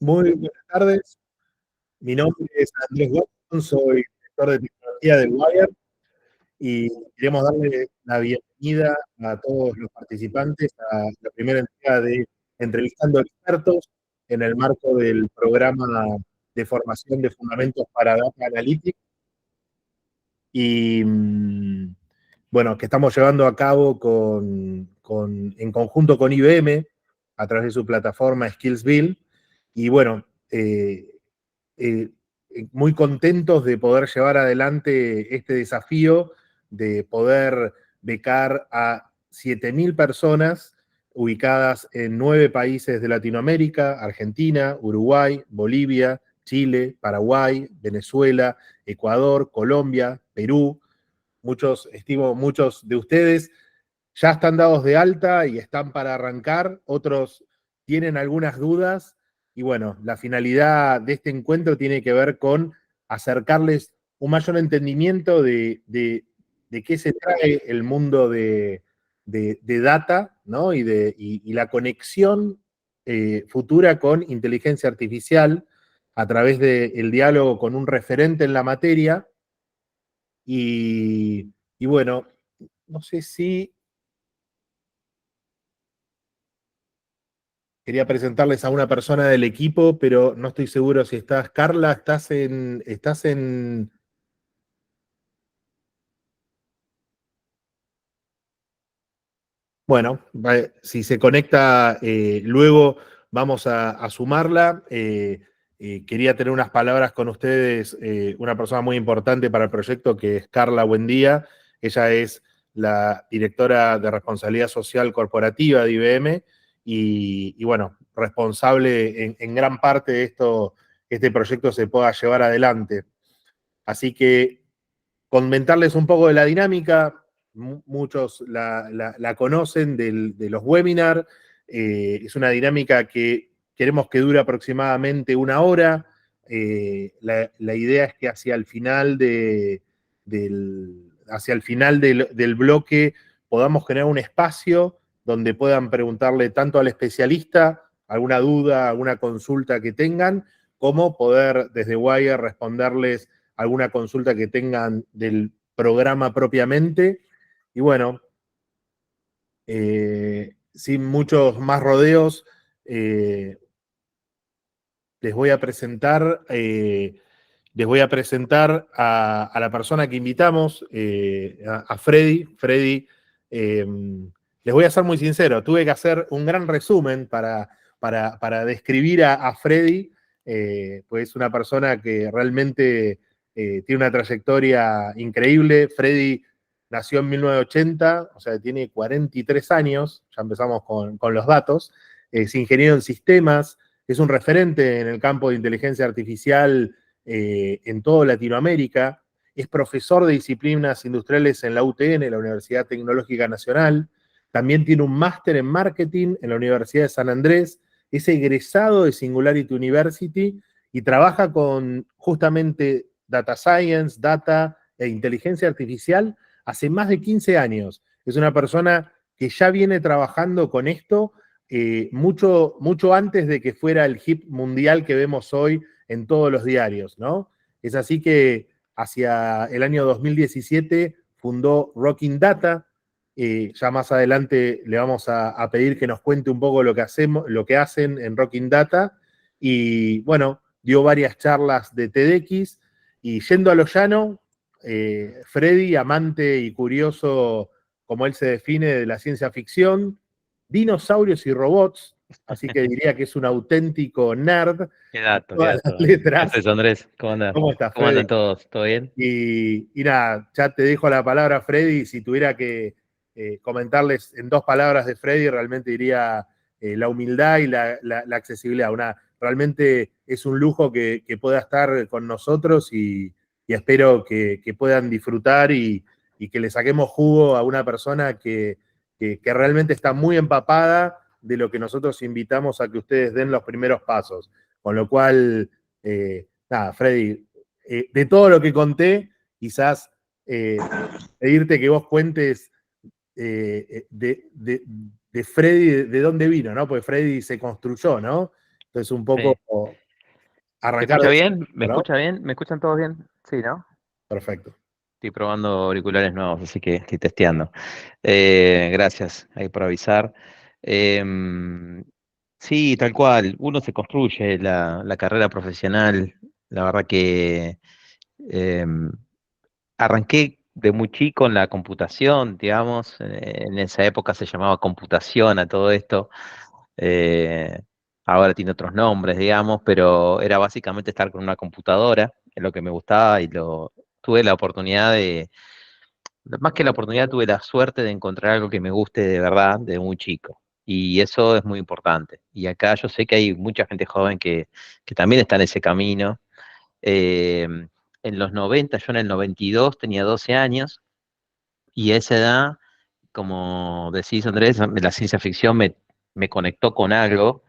Muy buenas tardes. Mi nombre es Andrés Watson, soy director de tecnología de Wire y queremos darle la bienvenida a todos los participantes a la primera entrega de Entrevistando Expertos en el marco del programa de formación de fundamentos para Data Analytics y bueno, que estamos llevando a cabo en conjunto con IBM a través de su plataforma Skillsville. Y bueno, eh, muy contentos de poder llevar adelante este desafío de poder becar a 7.000 personas ubicadas en 9 países de Latinoamérica: Argentina, Uruguay, Bolivia, Chile, Paraguay, Venezuela, Ecuador, Colombia, Perú. Estimo, muchos de ustedes ya están dados de alta y están para arrancar, otros tienen algunas dudas y bueno, la finalidad de este encuentro tiene que ver con acercarles un mayor entendimiento de qué se trae el mundo de data, ¿no? Y la conexión futura con inteligencia artificial a través del diálogo con un referente en la materia. Y bueno, no sé si quería presentarles a una persona del equipo, pero no estoy seguro si estás. Carla, bueno, si se conecta, luego vamos a sumarla. Quería tener unas palabras con ustedes, una persona muy importante para el proyecto, que es Carla Buendía. Ella es la directora de responsabilidad social corporativa de IBM y bueno, responsable en gran parte de esto, que este proyecto se pueda llevar adelante. Así que comentarles un poco de la dinámica. Muchos la conocen de los webinars. Es una dinámica que queremos que dure aproximadamente 1 hora. La idea es que hacia el final del bloque podamos generar un espacio donde puedan preguntarle tanto al especialista alguna duda, alguna consulta que tengan, como poder desde Wire responderles alguna consulta que tengan del programa propiamente. Y bueno, sin muchos más rodeos, eh, les voy a presentar, a la persona que invitamos, a Freddy. Freddy, les voy a ser muy sincero, tuve que hacer un gran resumen para describir a Freddy, pues es una persona que realmente tiene una trayectoria increíble. Freddy nació en 1980, o sea, tiene 43 años, ya empezamos con los datos. Es ingeniero en sistemas, es un referente en el campo de inteligencia artificial en toda Latinoamérica. Es profesor de disciplinas industriales en la UTN, la Universidad Tecnológica Nacional. También tiene un máster en marketing en la Universidad de San Andrés. Es egresado de Singularity University y trabaja con justamente data science, data e inteligencia artificial hace más de 15 años. Es una persona que ya viene trabajando con esto mucho antes de que fuera el hit mundial que vemos hoy en todos los diarios, ¿no? Es así que hacia el año 2017 fundó Rocking Data. Ya más adelante le vamos a pedir que nos cuente un poco lo que hacen en Rocking Data. Y bueno, dio varias charlas de TEDx. Y yendo a lo llano, Freddy, amante y curioso, como él se define, de la ciencia ficción, dinosaurios y robots, así que diría que es un auténtico nerd Qué en dato, qué todas las dato. ¿Qué letras. haces, Andrés? ¿Cómo andas? ¿Cómo estás, ¿Cómo Freddy? andan todos? ¿Todo bien? Y nada, ya te dejo la palabra, Freddy. Si tuviera que comentarles en 2 palabras de Freddy, realmente diría la humildad y la accesibilidad. Realmente es un lujo que pueda estar con nosotros y espero que puedan disfrutar y que le saquemos jugo a una persona que realmente está muy empapada de lo que nosotros invitamos a que ustedes den los primeros pasos. Con lo cual, nada, Freddy, de todo lo que conté, quizás pedirte que vos cuentes de Freddy, de dónde vino, ¿no? Porque Freddy se construyó, ¿no? Entonces, un poco Sí. ¿Se arrancar escucha de ese bien? ¿Me punto, ¿no? escucha bien? ¿Me escuchan todos bien? Sí, ¿no? Perfecto. Estoy probando auriculares nuevos, así que estoy testeando. Gracias ahí por avisar. Em, sí, tal cual. Uno se construye la carrera profesional. La verdad que em, arranqué de muy chico en la computación, digamos. En esa época se llamaba computación a todo esto. eh, Ahora tiene otros nombres, digamos, pero era básicamente estar con una computadora, es lo que me gustaba tuve la oportunidad más que la oportunidad, tuve la suerte de encontrar algo que me guste de verdad de muy chico. Y eso es muy importante. Y acá yo sé que hay mucha gente joven que también está en ese camino. Eh, en los 90, yo en el 92 tenía 12 años y a esa edad, como decís Andrés, la ciencia ficción me conectó con algo.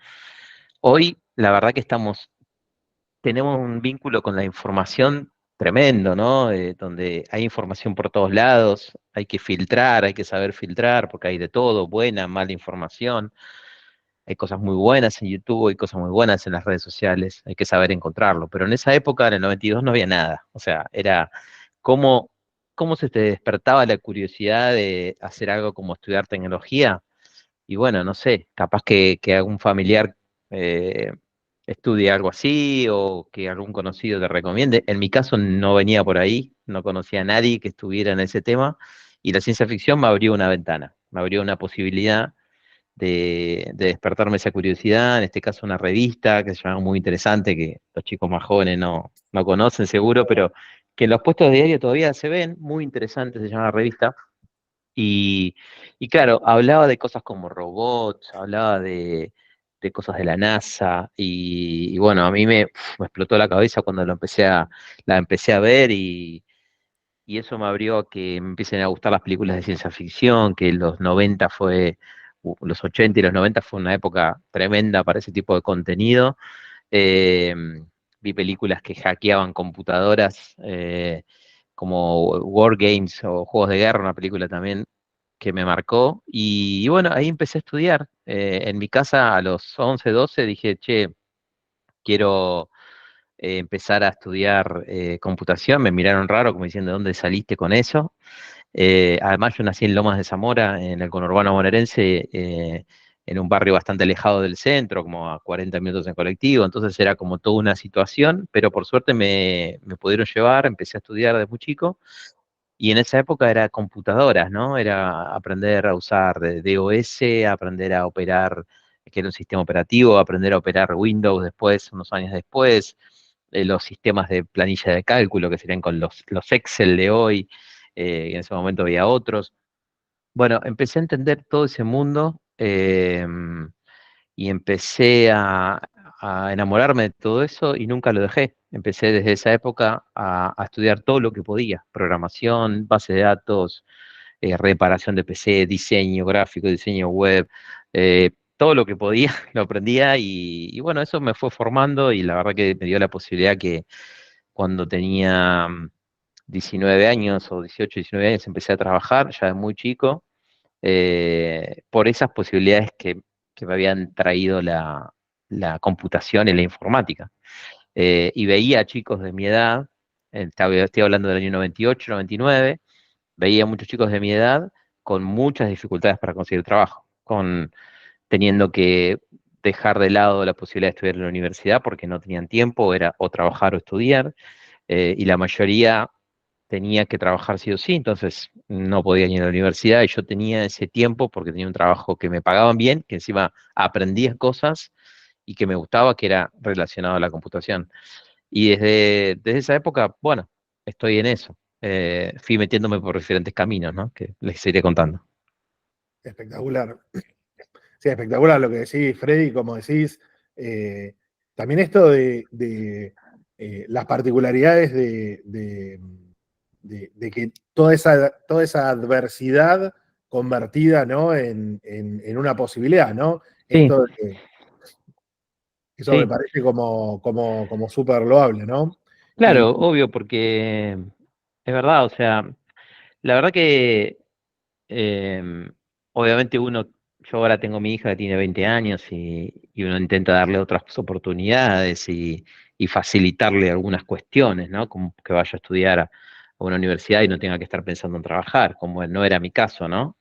Hoy, la verdad que tenemos un vínculo con la información tremendo, ¿no? Donde hay información por todos lados, hay que filtrar, hay que saber filtrar, porque hay de todo, buena, mala información. Hay cosas muy buenas en YouTube, hay cosas muy buenas en las redes sociales, hay que saber encontrarlo. Pero en esa época, en el 92, no había nada. O sea, era cómo, cómo se te despertaba la curiosidad de hacer algo como estudiar tecnología y bueno, no sé, capaz que algún familiar eh, estudie algo así o que algún conocido te recomiende. En mi caso no venía por ahí, no conocía a nadie que estuviera en ese tema y la ciencia ficción me abrió una ventana, me abrió una posibilidad de despertarme esa curiosidad, en este caso una revista que se llama muy interesante, que los chicos más jóvenes no conocen seguro, pero que en los puestos de diario todavía se ven, muy interesante, se llama revista y, y claro, hablaba de cosas como robots, hablaba de cosas de la NASA, y bueno, a mí me explotó la cabeza cuando la empecé a ver, y eso me abrió a que me empiecen a gustar las películas de ciencia ficción, que los 80 y los 90 fue una época tremenda para ese tipo de contenido. Eh, Vi películas que hackeaban computadoras, como War Games o Juegos de Guerra, una película también que me marcó. Y bueno, ahí empecé a estudiar. En mi casa a los 11 12 dije, che, quiero empezar a estudiar computación. Me miraron raro, como diciendo, ¿de dónde saliste con eso? Además, yo nací en Lomas de Zamora, en el conurbano bonaerense, en un barrio bastante alejado del centro, como a 40 minutos en colectivo, entonces era como toda una situación, pero por suerte me pudieron llevar, empecé a estudiar desde muy chico, y en esa época era computadoras, ¿no? Era aprender a usar DOS, aprender a operar, que era un sistema operativo, aprender a operar Windows después, unos años después, los sistemas de planilla de cálculo, que serían con los Excel de hoy, y en ese momento había otros. Bueno, empecé a entender todo ese mundo y empecé a enamorarme de todo eso y nunca lo dejé. Empecé desde esa época a estudiar todo lo que podía, programación, base de datos, reparación de PC, diseño gráfico, diseño web, todo lo que podía lo aprendía y bueno, eso me fue formando y la verdad que me dio la posibilidad que cuando tenía 19 años o 18, 19 años empecé a trabajar ya de muy chico, por esas posibilidades que me habían traído la computación y la informática. Y veía a chicos de mi edad, estoy hablando del año 98, 99, veía muchos chicos de mi edad con muchas dificultades para conseguir trabajo, teniendo que dejar de lado la posibilidad de estudiar en la universidad porque no tenían tiempo, era o trabajar o estudiar, y la mayoría tenía que trabajar sí o sí, entonces no podía ir a la universidad y yo tenía ese tiempo porque tenía un trabajo que me pagaban bien, que encima aprendía cosas y que me gustaba, que era relacionado a la computación. Y desde esa época, bueno, estoy en eso. Fui metiéndome por diferentes caminos, ¿no? Que les iré contando. Espectacular. Sí, espectacular lo que decís, Freddy, como decís. eh, También esto de las particularidades de que toda esa adversidad convertida, ¿no? En una posibilidad, ¿no? Sí, Esto de que eso me sí, parece como súper loable, ¿no? Y claro, obvio, porque es verdad, o sea, la verdad que eh, obviamente uno yo ahora tengo mi hija que tiene 20 años y uno intenta darle otras oportunidades y facilitarle algunas cuestiones, ¿no? Como que vaya a estudiar a una universidad y no tenga que estar pensando en trabajar, como no era mi caso, ¿no?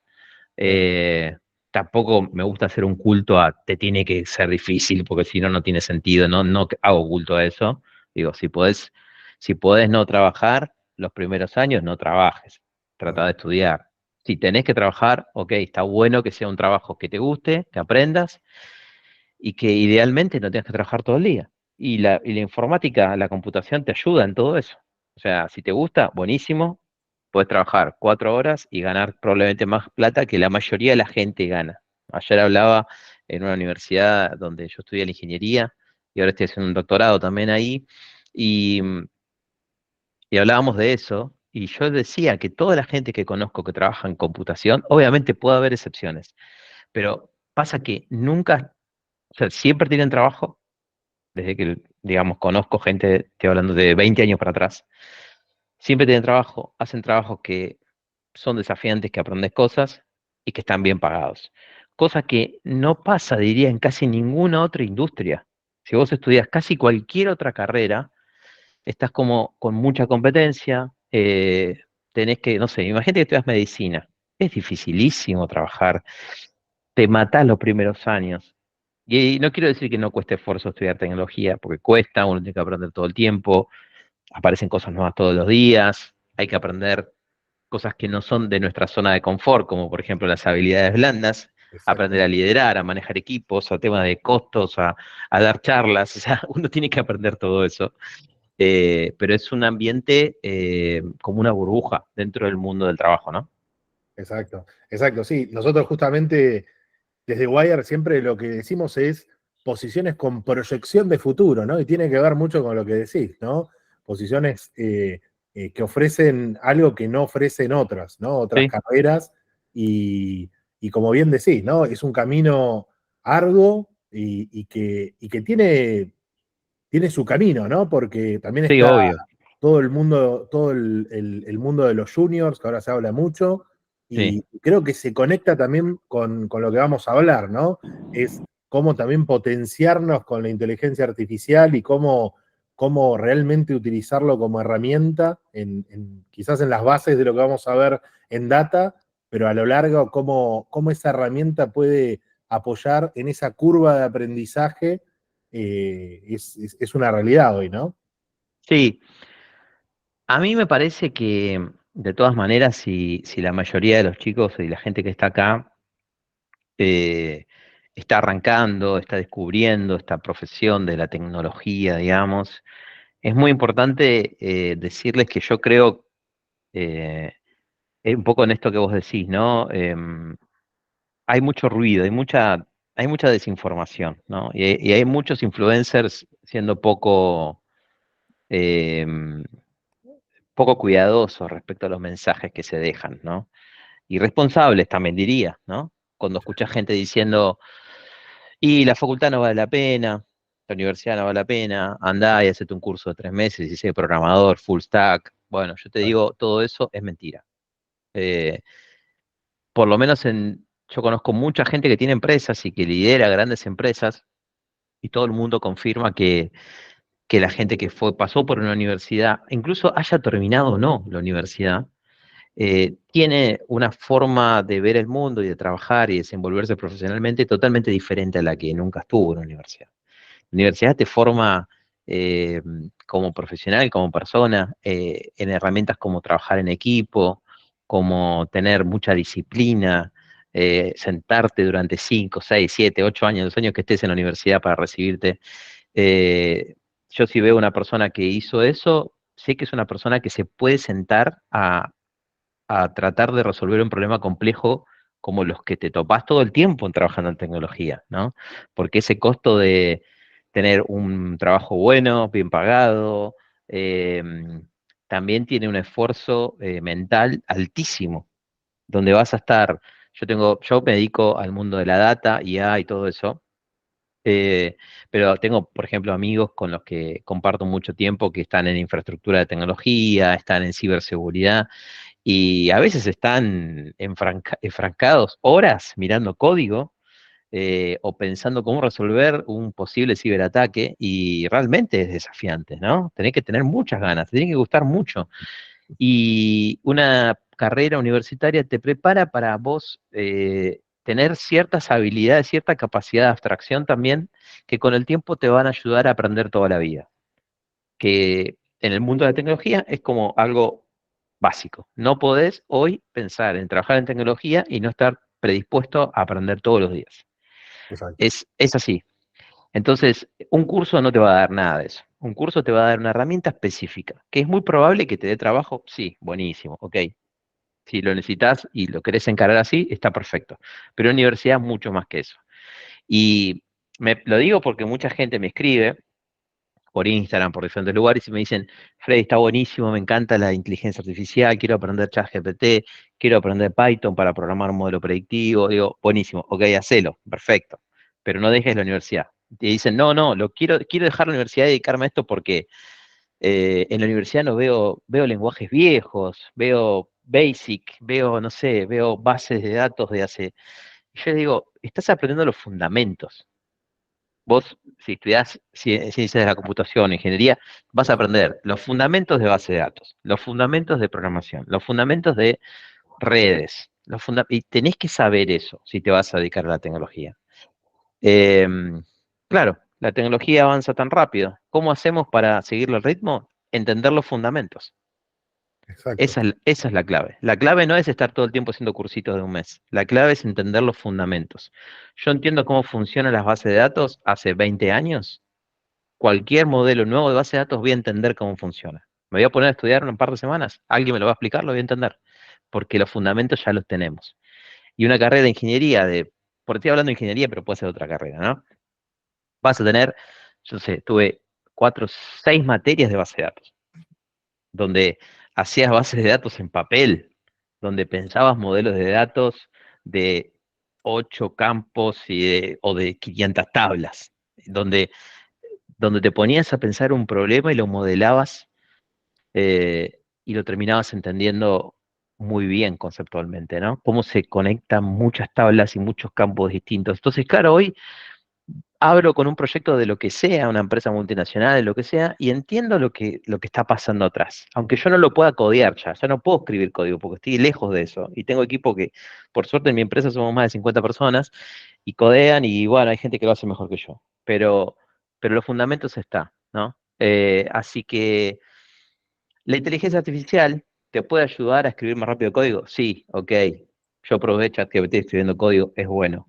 Claro. Eh, Tampoco me gusta hacer un culto a te tiene que ser difícil, porque si no, no tiene sentido, no, no hago culto a eso. Digo, si podés no trabajar los primeros años, no trabajes, trata de Claro. estudiar. Si tenés que trabajar, ok, está bueno que sea un trabajo que te guste, que aprendas y que idealmente no tengas que trabajar todo el día. Y la informática, la computación te ayuda en todo eso. O sea, si te gusta, buenísimo, puedes trabajar 4 horas y ganar probablemente más plata que la mayoría de la gente gana. Ayer hablaba en una universidad donde yo estudié la ingeniería y ahora estoy haciendo un doctorado también ahí, y, y hablábamos de eso, y yo decía que toda la gente que conozco que trabaja en computación, obviamente puede haber excepciones, pero pasa que nunca, o sea, siempre tienen trabajo, desde que, digamos, conozco gente, estoy hablando de 20 años para atrás, siempre tienen trabajo, hacen trabajos que son desafiantes, que aprendes cosas y que están bien pagados. Cosa que no pasa, diría, en casi ninguna otra industria. Si vos estudias casi cualquier otra carrera, estás como con mucha competencia, tenés que, no sé, imagínate que estudias medicina. Es dificilísimo trabajar, te matás los primeros años. Y no quiero decir que no cueste esfuerzo estudiar tecnología, porque cuesta, uno tiene que aprender todo el tiempo, aparecen cosas nuevas todos los días, hay que aprender cosas que no son de nuestra zona de confort, como por ejemplo las habilidades blandas, aprender a Exactamente. liderar, a manejar equipos, a temas de costos, a dar charlas, o sea, uno tiene que aprender todo eso. Pero es un ambiente como una burbuja dentro del mundo del trabajo, ¿no? Exacto. Exacto. Sí, nosotros justamente desde Wire siempre lo que decimos es posiciones con proyección de futuro, ¿no? Y tiene que ver mucho con lo que decís, ¿no? Posiciones que ofrecen algo que no ofrecen otras, ¿no? Otras Sí, carreras y como bien decís, ¿no? Es un camino arduo y que tiene su camino, ¿no? Porque también sí, está obvio. todo el mundo, todo el mundo de los juniors, que ahora se habla mucho, Sí. y creo que se conecta también con lo que vamos a hablar, ¿no? Es cómo también potenciarnos con la inteligencia artificial y cómo realmente utilizarlo como herramienta, quizás en las bases de lo que vamos a ver en data, pero a lo largo, cómo esa herramienta puede apoyar en esa curva de aprendizaje es una realidad hoy, ¿no? Sí, a mí me parece que de todas maneras, si la mayoría de los chicos y la gente que está acá eh, está arrancando, está descubriendo esta profesión de la tecnología, digamos, es muy importante decirles que yo creo, eh, un poco en esto que vos decís, ¿no? Hay mucho ruido, hay mucha desinformación, ¿no? Y hay muchos influencers siendo em, poco cuidadosos respecto a los mensajes que se dejan, ¿no? Irresponsables también diría, ¿no? Cuando escuchas gente diciendo, y la facultad no vale la pena, la universidad no vale la pena, andá y hacete un curso de 3 meses y sé programador, full stack. Bueno, yo te digo, todo eso es mentira. Eh, por lo menos yo conozco mucha gente que tiene empresas y que lidera grandes empresas y todo el mundo confirma que la gente que pasó por una universidad, incluso haya terminado o no la universidad, tiene una forma de ver el mundo y de trabajar y desenvolverse profesionalmente totalmente diferente a la que nunca estuvo en la universidad. La universidad te forma eh, como profesional, como persona, en herramientas como trabajar en equipo, como tener mucha disciplina, sentarte durante 5, 6, 7, 8 años, los años que estés en la universidad para recibirte. Eh, yo si veo una persona que hizo eso, sé que es una persona que se puede sentar a tratar de resolver un problema complejo como los que te topás todo el tiempo en trabajando en tecnología, ¿no? Porque ese costo de tener un trabajo bueno, bien pagado, eh, también tiene un esfuerzo mental altísimo, donde vas a estar, yo me dedico al mundo de la data, IA y todo eso, eh, pero tengo, por ejemplo, amigos con los que comparto mucho tiempo que están en infraestructura de tecnología, están en ciberseguridad, y a veces están enfrancados horas mirando código o pensando cómo resolver un posible ciberataque y realmente es desafiante, ¿no? Tenés que tener muchas ganas, te tiene que gustar mucho. Y una carrera universitaria te prepara para vos tener ciertas habilidades, cierta capacidad de abstracción también, que con el tiempo te van a ayudar a aprender toda la vida. Que en el mundo de la tecnología es como algo básico. No podés hoy pensar en trabajar en tecnología y no estar predispuesto a aprender todos los días. Exacto. Es así. Entonces, un curso no te va a dar nada de eso. Un curso te va a dar una herramienta específica, que es muy probable que te dé trabajo. Sí, buenísimo, ok. Si lo necesitas y lo querés encarar así, está perfecto. Pero en universidad es mucho más que eso. Y lo digo porque mucha gente me escribe por Instagram, por diferentes lugares, y me dicen, Freddy, está buenísimo, me encanta la inteligencia artificial, quiero aprender ChatGPT, quiero aprender Python para programar un modelo predictivo. Digo, buenísimo, ok, hacelo, perfecto, pero no dejes la universidad. Y dicen, no, no, quiero dejar la universidad y dedicarme a esto porque en la universidad no veo lenguajes viejos, veo Basic, veo, no sé, veo bases de datos de hace... Yo digo, estás aprendiendo los fundamentos. Vos, si estudiás ciencias de la computación, ingeniería, vas a aprender los fundamentos de base de datos, los fundamentos de programación, los fundamentos de redes, y tenés que saber eso si te vas a dedicar a la tecnología. Claro, la tecnología avanza tan rápido. ¿Cómo hacemos para seguirle el ritmo? Entender los fundamentos. Exacto. Esa es la clave. La clave no es estar todo el tiempo haciendo cursitos de un mes. La clave es entender los fundamentos. Yo entiendo cómo funcionan las bases de datos hace 20 años. Cualquier modelo nuevo de base de datos voy a entender cómo funciona. Me voy a poner a estudiar en un par de semanas. Alguien me lo va a explicar, lo voy a entender. Porque los fundamentos ya los tenemos. Y una carrera de ingeniería, por estoy hablando de ingeniería, pero puede ser otra carrera, ¿no? Vas a tener, yo sé, tuve 6 materias de base de datos, donde hacías bases de datos en papel, donde pensabas modelos de datos de 8 campos o de 500 tablas, donde te ponías a pensar un problema y lo modelabas y lo terminabas entendiendo muy bien conceptualmente, ¿no? Cómo se conectan muchas tablas y muchos campos distintos. Entonces, claro, hoy abro con un proyecto de lo que sea, una empresa multinacional, de lo que sea, y entiendo lo que está pasando atrás. Aunque yo no lo pueda codear ya no puedo escribir código porque estoy lejos de eso. Y tengo equipo que, por suerte en mi empresa somos más de 50 personas, y codean, y bueno, hay gente que lo hace mejor que yo. Pero los fundamentos está, ¿no? Así que la inteligencia artificial te puede ayudar a escribir más rápido código. Sí, ok. Yo probé ChatGPT escribiendo código, es bueno.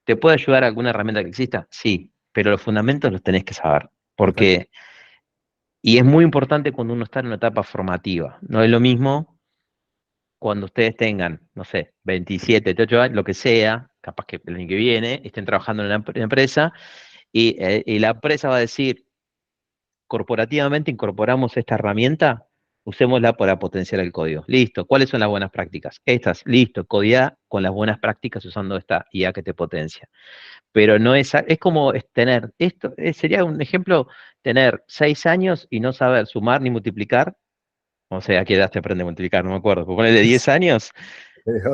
¿Te puede ayudar alguna herramienta que exista? Sí, pero los fundamentos los tenés que saber. Exacto. Y es muy importante cuando uno está en una etapa formativa. No es lo mismo cuando ustedes tengan, no sé, 27, 28 años, lo que sea, capaz que el año que viene, estén trabajando en una empresa y la empresa va a decir, corporativamente incorporamos esta herramienta, usémosla para potenciar el código. Listo, ¿cuáles son las buenas prácticas? Estas, listo, codea con las buenas prácticas usando esta IA que te potencia. Pero no es como tener, esto sería un ejemplo, tener 6 años y no saber sumar ni multiplicar, o sea, ¿a qué edad te aprende a multiplicar? No me acuerdo, pues ponerle 10 años,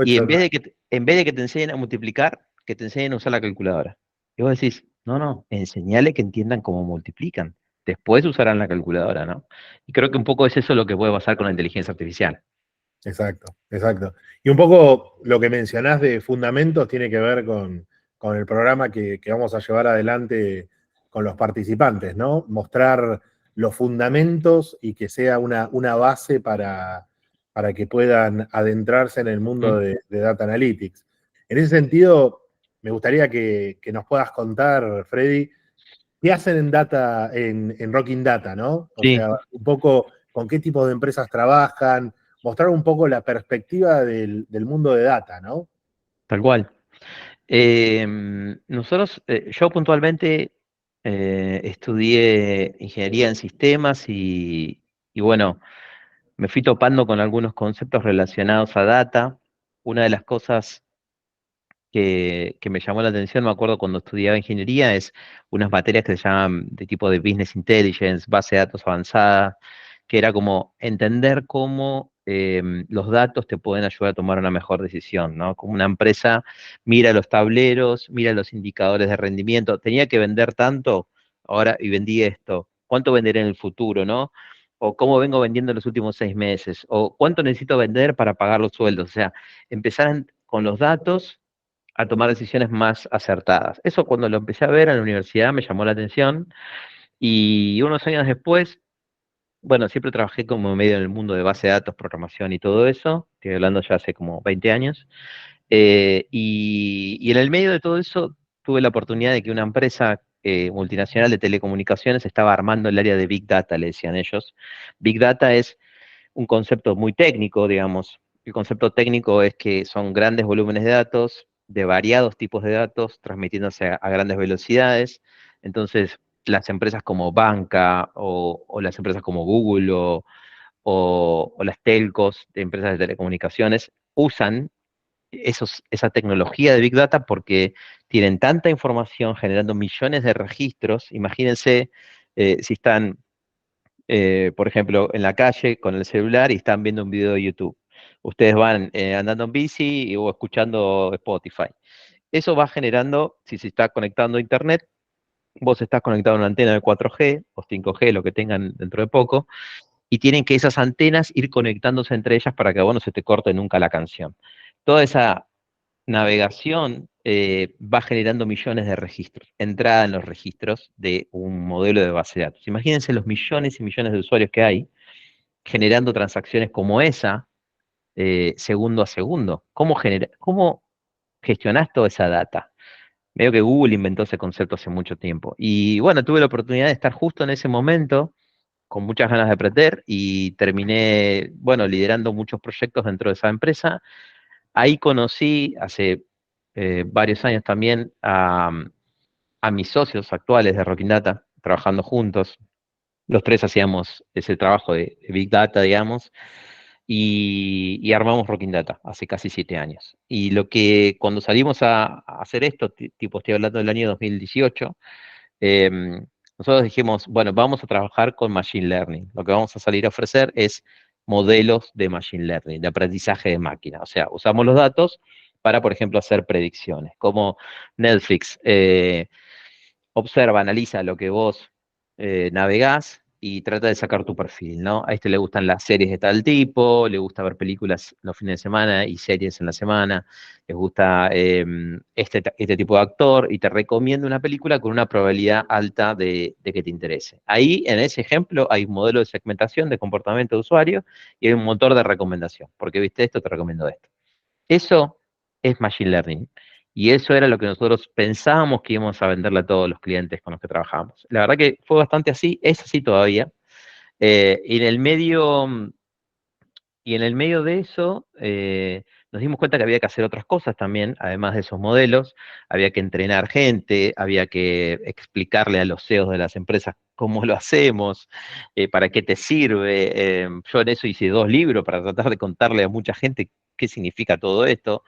y Ocho, nueve. en vez de que te enseñen a multiplicar, que te enseñen a usar la calculadora. Y vos decís, no, no, enseñale que entiendan cómo multiplican. Después usarán la calculadora, ¿no? Y creo que un poco es eso lo que puede pasar con la inteligencia artificial. Exacto, exacto. Y un poco lo que mencionás de fundamentos tiene que ver con el programa que vamos a llevar adelante con los participantes, ¿no? Mostrar los fundamentos y que sea una base para que puedan adentrarse en el mundo ¿Mm? de Data Analytics. En ese sentido, me gustaría que nos puedas contar, Freddy, qué hacen en Rocking Data, ¿no? O Sí, sea, un poco con qué tipo de empresas trabajan, mostrar un poco la perspectiva del mundo de data, ¿no? tal cual. Nosotros, yo puntualmente estudié ingeniería en sistemas y bueno, me fui topando con algunos conceptos relacionados a data. Una de las cosas que me llamó la atención, me acuerdo cuando estudiaba ingeniería, es unas materias que se llaman de tipo de Business Intelligence, base de datos avanzada, que era como entender cómo los datos te pueden ayudar a tomar una mejor decisión, ¿no? Como una empresa mira los tableros, mira los indicadores de rendimiento, tenía que vender tanto, ahora y vendí esto, ¿cuánto venderé en el futuro, no? O cómo vengo vendiendo en los últimos 6 meses, o cuánto necesito vender para pagar los sueldos, o sea, empezar con los datos a tomar decisiones más acertadas. Eso cuando lo empecé a ver en la universidad me llamó la atención y unos años después, bueno, siempre trabajé como medio en el mundo de base de datos, programación y todo eso, estoy hablando ya hace como 20 años, y en el medio de todo eso tuve la oportunidad de que una empresa multinacional de telecomunicaciones estaba armando el área de Big Data, le decían ellos. Big Data es un concepto muy técnico, digamos. El concepto técnico es que son grandes volúmenes de datos, de variados tipos de datos, transmitiéndose a grandes velocidades. Entonces, las empresas como Banca o las empresas como Google o las telcos de empresas de telecomunicaciones usan esa tecnología de Big Data porque tienen tanta información generando millones de registros. Imagínense si están por ejemplo, en la calle con el celular y están viendo un video de YouTube. Ustedes van andando en bici o escuchando Spotify. Eso va generando, si se está conectando a Internet, vos estás conectado a una antena de 4G o 5G, lo que tengan dentro de poco, y tienen que esas antenas ir conectándose entre ellas para que a vos no se te corte nunca la canción. Toda esa navegación va generando millones de registros, entrada en los registros de un modelo de base de datos. Imagínense los millones y millones de usuarios que hay generando transacciones como esa, segundo a segundo. ¿Cómo gestionás toda esa data? Veo que Google inventó ese concepto hace mucho tiempo. Y bueno, tuve la oportunidad de estar justo en ese momento, con muchas ganas de aprender, y terminé, bueno, liderando muchos proyectos dentro de esa empresa. Ahí conocí hace varios años también a mis socios actuales de Rocking Data, trabajando juntos. Los tres hacíamos ese trabajo de Big Data, digamos, y armamos Rocking Data hace casi 7 años. Y lo que cuando salimos a hacer esto, tipo estoy hablando del año 2018, nosotros dijimos, bueno, vamos a trabajar con Machine Learning. Lo que vamos a salir a ofrecer es modelos de Machine Learning, de aprendizaje de máquina. O sea, usamos los datos para, por ejemplo, hacer predicciones, como Netflix. Observa, analiza lo que vos navegás y trata de sacar tu perfil, ¿no? A este le gustan las series de tal tipo, le gusta ver películas los fines de semana y series en la semana, les gusta este tipo de actor y te recomienda una película con una probabilidad alta de que te interese. Ahí, en ese ejemplo, hay un modelo de segmentación de comportamiento de usuario y hay un motor de recomendación, porque viste esto, te recomiendo esto. Eso es Machine Learning. Y eso era lo que nosotros pensábamos que íbamos a venderle a todos los clientes con los que trabajamos. La verdad que fue bastante así, es así todavía. Y en el medio de eso, nos dimos cuenta que había que hacer otras cosas también, además de esos modelos. Había que entrenar gente, había que explicarle a los CEOs de las empresas cómo lo hacemos, para qué te sirve. Yo en eso hice 2 libros para tratar de contarle a mucha gente qué significa todo esto.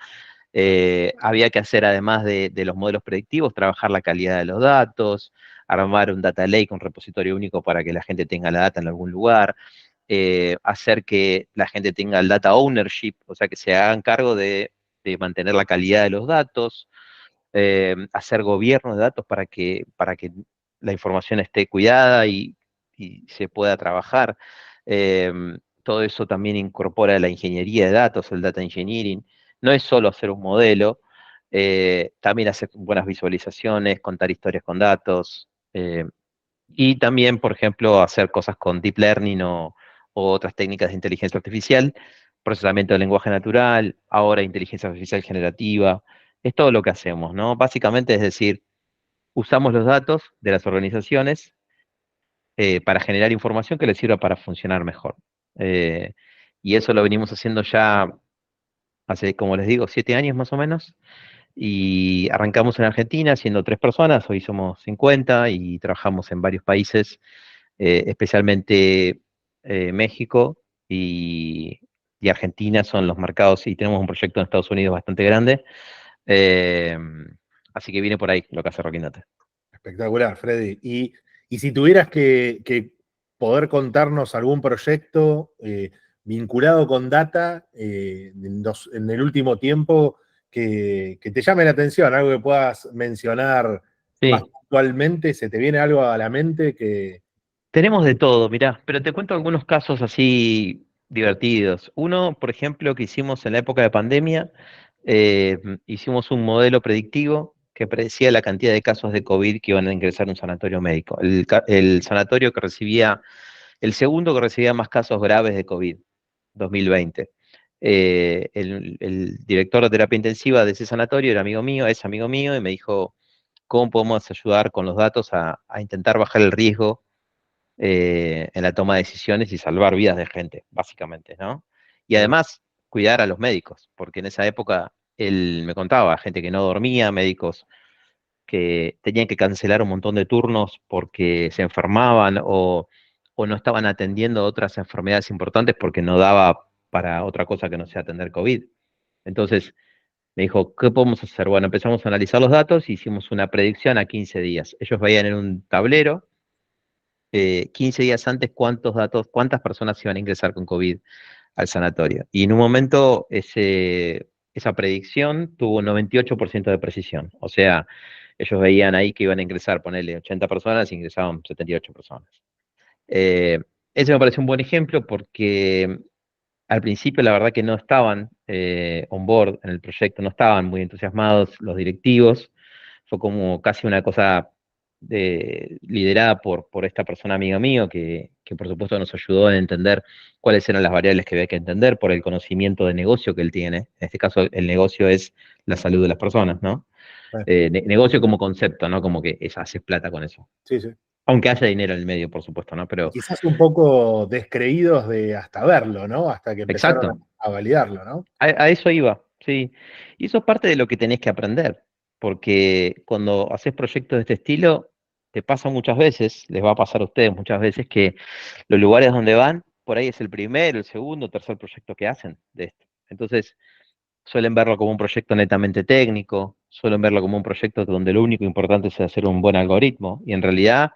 Había que hacer, además de los modelos predictivos, trabajar la calidad de los datos, armar un data lake, un repositorio único para que la gente tenga la data en algún lugar, hacer que la gente tenga el data ownership, o sea, que se hagan cargo de mantener la calidad de los datos, hacer gobierno de datos para que la información esté cuidada y se pueda trabajar. Todo eso también incorpora la ingeniería de datos, el data engineering. No es solo hacer un modelo, también hacer buenas visualizaciones, contar historias con datos, y también, por ejemplo, hacer cosas con deep learning o otras técnicas de inteligencia artificial, procesamiento de lenguaje natural, ahora inteligencia artificial generativa. Es todo lo que hacemos, ¿no? Básicamente es decir, usamos los datos de las organizaciones para generar información que les sirva para funcionar mejor. Eh, y eso lo venimos haciendo ya hace, como les digo, 7 años más o menos. Y arrancamos en Argentina siendo 3 personas, hoy somos 50 y trabajamos en varios países, especialmente México y Argentina son los mercados, y tenemos un proyecto en Estados Unidos bastante grande. eh, Así que viene por ahí lo que hace Rocking Data. Espectacular, Freddy. Y si tuvieras que poder contarnos algún proyecto vinculado con data en el último tiempo que te llame la atención, algo que puedas mencionar más Sí, puntualmente? ¿Se te viene algo a la mente que... tenemos de todo, mirá, pero te cuento algunos casos así divertidos. Uno, por ejemplo, que hicimos en la época de pandemia, hicimos un modelo predictivo que predecía la cantidad de casos de COVID que iban a ingresar a un sanatorio médico. El sanatorio que recibía, el segundo que recibía más casos graves de COVID, 2020. El director de terapia intensiva de ese sanatorio era amigo mío, es amigo mío, y me dijo, ¿cómo podemos ayudar con los datos a intentar bajar el riesgo en la toma de decisiones y salvar vidas de gente, básicamente, ¿no? Y además, cuidar a los médicos, porque en esa época él me contaba, gente que no dormía, médicos que tenían que cancelar un montón de turnos porque se enfermaban o no estaban atendiendo otras enfermedades importantes porque no daba para otra cosa que no sea atender COVID. Entonces, me dijo, ¿qué podemos hacer? Bueno, empezamos a analizar los datos y hicimos una predicción a 15 días. Ellos veían en un tablero 15 días antes cuántos datos, cuántas personas iban a ingresar con COVID al sanatorio. Y en un momento esa predicción tuvo un 98% de precisión. O sea, ellos veían ahí que iban a ingresar, ponerle 80 personas, e ingresaban 78 personas. Eh, Ese me parece un buen ejemplo porque al principio la verdad que no estaban on board en el proyecto, no estaban muy entusiasmados los directivos. Fue como casi una cosa liderada por esta persona amiga mío que por supuesto nos ayudó a entender cuáles eran las variables que había que entender por el conocimiento de negocio que él tiene. En este caso el negocio es la salud de las personas, ¿no? Negocio como concepto, ¿no? Como que haces plata con eso. Sí, sí. Aunque haya dinero en el medio, por supuesto, ¿no? Y Pero, quizás un poco descreídos de hasta verlo, ¿no? Hasta que empezaron exacto. a validarlo, ¿no? A eso iba, sí. Y eso es parte de lo que tenés que aprender, porque cuando haces proyectos de este estilo, te pasa muchas veces, les va a pasar a ustedes muchas veces, que los lugares donde van, por ahí es el primero, el segundo, tercer proyecto que hacen de esto. Entonces, suelen verlo como un proyecto netamente técnico, suelen verlo como un proyecto donde lo único importante es hacer un buen algoritmo, y en realidad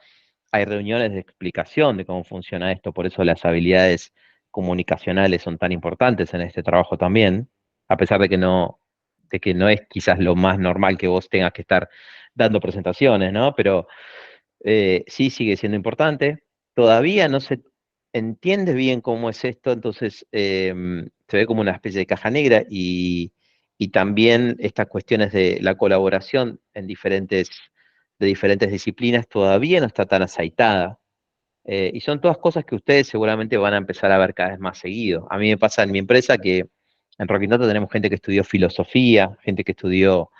hay reuniones de explicación de cómo funciona esto, por eso las habilidades comunicacionales son tan importantes en este trabajo también, a pesar de que no es quizás lo más normal que vos tengas que estar dando presentaciones, ¿no? Pero sí sigue siendo importante. Todavía no se entiende bien cómo es esto, entonces se ve como una especie de caja negra y también estas cuestiones de la colaboración de diferentes disciplinas todavía no está tan aceitada. Y son todas cosas que ustedes seguramente van a empezar a ver cada vez más seguido. A mí me pasa en mi empresa que en Rocking Data tenemos gente que estudió filosofía, gente que estudió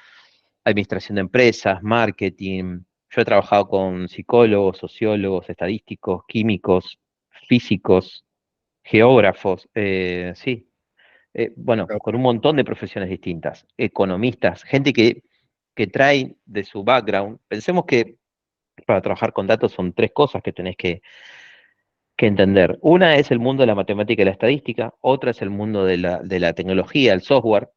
administración de empresas, marketing. Yo he trabajado con psicólogos, sociólogos, estadísticos, químicos, físicos, geógrafos, sí, bueno, Pero, con un montón de profesiones distintas, economistas, gente que trae de su background. Pensemos que para trabajar con datos son tres cosas que tenés que entender. Una es el mundo de la matemática y la estadística, otra es el mundo de la tecnología, el software,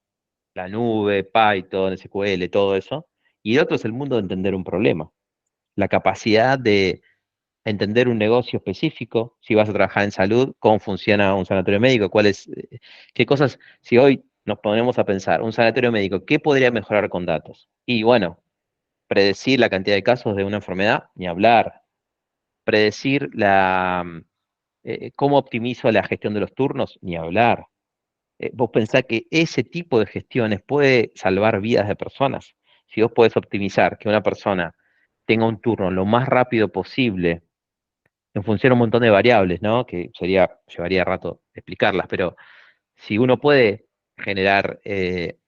la nube, Python, SQL, todo eso. Y el otro es el mundo de entender un problema, la capacidad de entender un negocio específico, si vas a trabajar en salud, cómo funciona un sanatorio médico, qué cosas, si hoy nos ponemos a pensar, un sanatorio médico, ¿qué podría mejorar con datos? Y bueno, predecir la cantidad de casos de una enfermedad, ni hablar, predecir cómo optimizo la gestión de los turnos, ni hablar. Vos pensás que ese tipo de gestiones puede salvar vidas de personas. Si vos podés optimizar que una persona tenga un turno lo más rápido posible, en función de un montón de variables, ¿no? Que llevaría rato explicarlas, pero si uno puede generar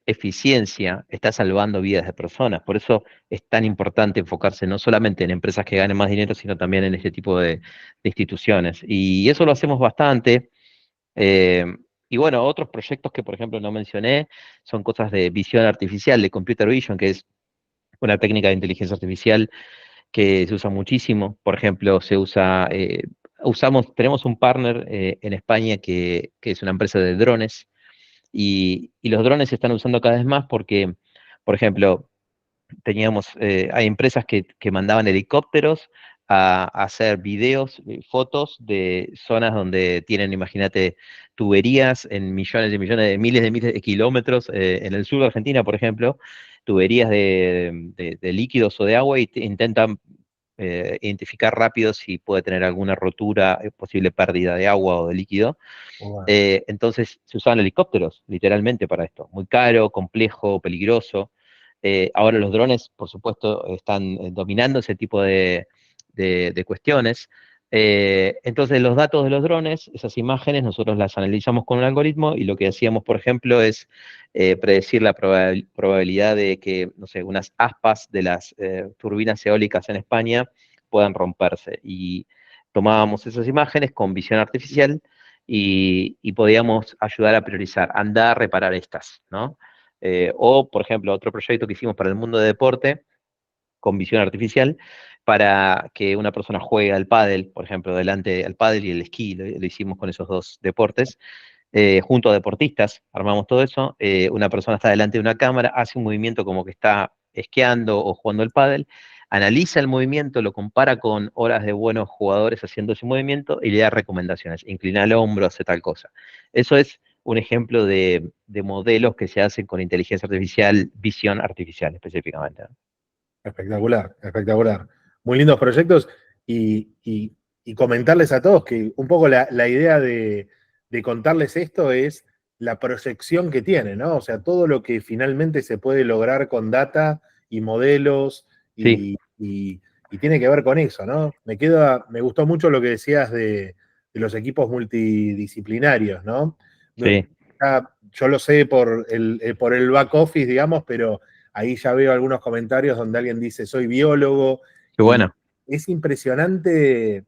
eficiencia, está salvando vidas de personas. Por eso es tan importante enfocarse no solamente en empresas que ganen más dinero, sino también en este tipo de instituciones. Y eso lo hacemos bastante. eh, y bueno, otros proyectos que, por ejemplo, no mencioné son cosas de visión artificial, de computer vision, que es una técnica de inteligencia artificial que se usa muchísimo. Por ejemplo, tenemos un partner en España que es una empresa de drones y los drones se están usando cada vez más porque, por ejemplo, hay empresas que mandaban helicópteros a hacer videos, fotos de zonas donde tienen, imagínate, tuberías en millones y millones de miles de kilómetros, en el sur de Argentina, por ejemplo, tuberías de líquidos o de agua, y intentan identificar rápido si puede tener alguna rotura, posible pérdida de agua o de líquido. Wow. Entonces se usaban helicópteros, literalmente, para esto. Muy caro, complejo, peligroso. Ahora los drones, por supuesto, están dominando ese tipo de cuestiones. Entonces los datos de los drones, esas imágenes, nosotros las analizamos con un algoritmo, y lo que hacíamos, por ejemplo, es predecir la probabilidad de que, no sé, unas aspas de las turbinas eólicas en España puedan romperse. Y tomábamos esas imágenes con visión artificial, y podíamos ayudar a priorizar, andar a reparar estas, ¿no? O, por ejemplo, otro proyecto que hicimos para el mundo de deporte, con visión artificial, para que una persona juegue al pádel, por ejemplo, delante al pádel y el esquí, lo hicimos con esos dos deportes, junto a deportistas, armamos todo eso. Una persona está delante de una cámara, hace un movimiento como que está esquiando o jugando al pádel, analiza el movimiento, lo compara con horas de buenos jugadores haciendo ese movimiento y le da recomendaciones: inclina el hombro, hace tal cosa. Eso es un ejemplo de modelos que se hacen con inteligencia artificial, visión artificial específicamente, ¿no? Espectacular, espectacular. Muy lindos proyectos y comentarles a todos que un poco la idea de contarles esto es la proyección que tiene, ¿no? O sea, todo lo que finalmente se puede lograr con data y modelos Sí, y tiene que ver con eso, ¿no? Me gustó mucho lo que decías de los equipos multidisciplinarios, ¿no? sí, Yo lo sé por el back office, digamos, pero ahí ya veo algunos comentarios donde alguien dice soy biólogo qué y bueno. es impresionante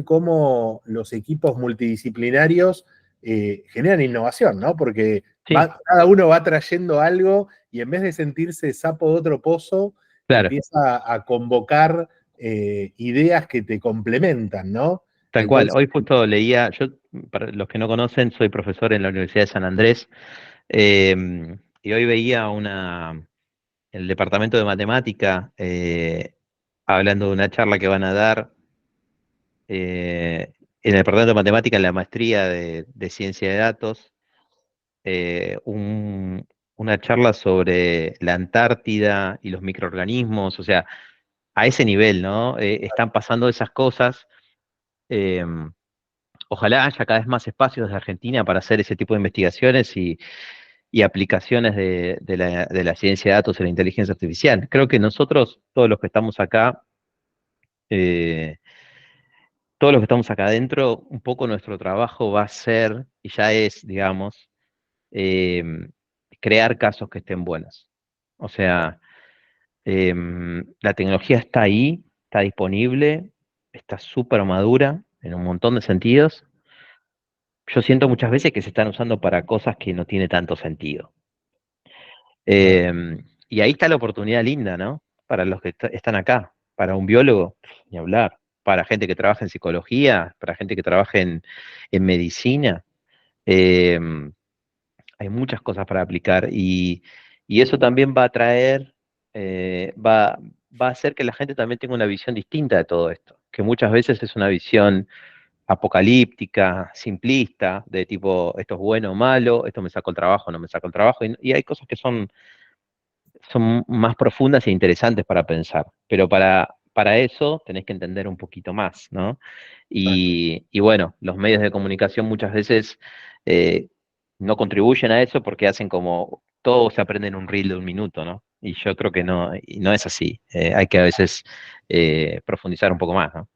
cómo los equipos multidisciplinarios generan innovación, ¿no? Porque Sí, cada uno va trayendo algo y en vez de sentirse sapo de otro pozo, claro, empieza a convocar ideas que te complementan, ¿no? tal cual. Entonces, Hoy justo leía, yo, para los que no conocen, soy profesor en la Universidad de San Andrés. Y hoy veía el departamento de matemática, hablando de una charla que van a dar, en el departamento de matemática, en la maestría de ciencia de datos, eh, un- una charla sobre la Antártida y los microorganismos. O sea, a ese nivel, ¿no? Están pasando esas cosas. em, Ojalá haya cada vez más espacios de Argentina para hacer ese tipo de investigaciones y aplicaciones de la ciencia de datos y la inteligencia artificial. Creo que nosotros, eh, todos los que estamos acá adentro, un poco nuestro trabajo va a ser, y ya es, digamos, eh, crear casos que estén buenos. O sea, la tecnología está ahí, está disponible, está súper madura en un montón de sentidos. Yo siento muchas veces que se están usando para cosas que no tiene tanto sentido. total, Y ahí está la oportunidad linda, ¿no? Para los que están acá, para un biólogo, ni hablar, para gente que trabaja en psicología, para gente que trabaja en medicina. Em, Hay muchas cosas para aplicar, y eso también va a traer, va a hacer que la gente también tenga una visión distinta de todo esto, que muchas veces es una visión apocalíptica, simplista, de tipo, esto es bueno o malo, esto me sacó el trabajo, no me sacó el trabajo, y hay cosas que son más profundas e interesantes para pensar, pero para eso tenés que entender un poquito más, ¿no? exacto. Y bueno, los medios de comunicación muchas veces eh, no contribuyen a eso, porque hacen como todo se aprende en un reel de un minuto, ¿no? Y yo creo que no, y no es así. Hay que a veces profundizar un poco más, ¿no?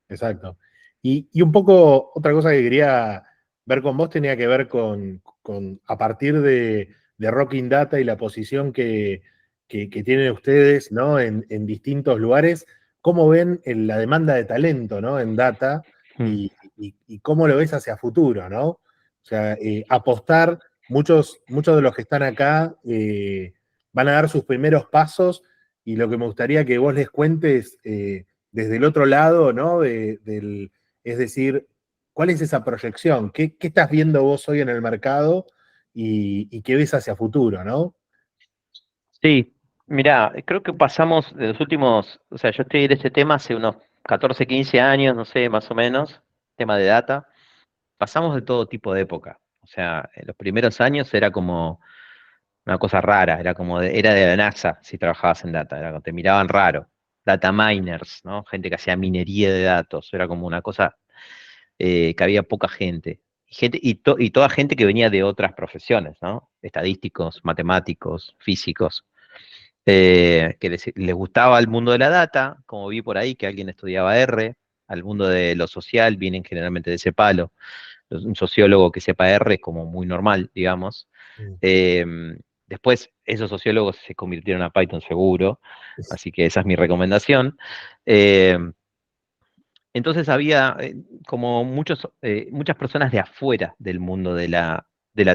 Exacto. Y un poco otra cosa que quería ver con vos tenía que ver a partir de Rocking Data y la posición que tienen ustedes, ¿no? En distintos lugares, ¿cómo ven la demanda de talento, ¿no? En data Mm. y cómo lo ves hacia futuro, ¿no? O sea, apostar, muchos de los que están acá van a dar sus primeros pasos y lo que me gustaría que vos les cuentes desde el otro lado, ¿no? Es decir, ¿cuál es esa proyección? ¿Qué estás viendo vos hoy en el mercado y qué ves hacia futuro, ¿no? Sí, Mirá, creo que pasamos de los últimos, o sea, yo estoy en este tema hace unos 14, 15 años, no sé, más o menos, tema de data. Pasamos de todo tipo de época. O sea, en los primeros años era como una cosa rara, era de la NASA si trabajabas en data, era como te miraban raro. Data miners, ¿no? Gente que hacía minería de datos, era como una cosa que había poca gente. Y toda gente que venía de otras profesiones, ¿no? Estadísticos, matemáticos, físicos, que les gustaba el mundo de la data, como vi por ahí que alguien estudiaba R, al mundo de lo social vienen generalmente de ese palo. Un sociólogo que sepa R es como muy normal, digamos. Mm. Eh, Después, esos sociólogos se convirtieron a Python seguro, así que esa es mi recomendación. Eh, entonces había como muchas personas de afuera del mundo de la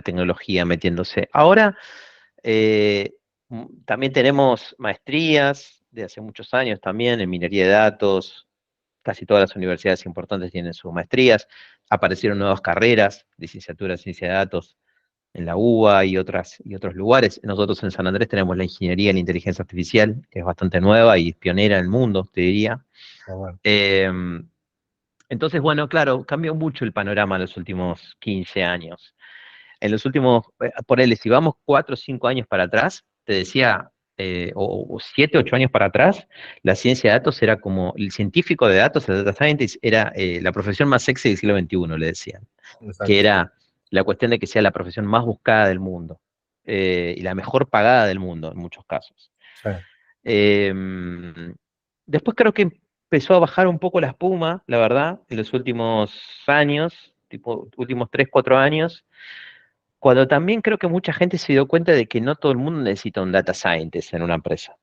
tecnología metiéndose. Ahora también tenemos maestrías de hace muchos años también en minería de datos. Casi todas las universidades importantes tienen sus maestrías. Aparecieron nuevas carreras, licenciatura en ciencia de datos en la UBA y otros lugares. Nosotros en San Andrés tenemos la ingeniería en inteligencia artificial, que es bastante nueva y pionera en el mundo, te diría. Ah, bueno. Eh, entonces, bueno, claro, cambió mucho el panorama en los últimos 15 años. En los últimos, por él, si vamos 4 o 5 años para atrás, te decía, o 7, 8 años para atrás, la ciencia de datos era como, el científico de datos, el data scientist, era la profesión más sexy del siglo XXI, le decían, que Exacto. era la cuestión de que sea la profesión más buscada del mundo y la mejor pagada del mundo en muchos casos. Sí. Eh, Después creo que empezó a bajar un poco la espuma, la verdad, en los últimos años, tipo últimos 3 4 años, cuando también creo que mucha gente se dio cuenta de que no todo el mundo necesita un data scientist en una empresa.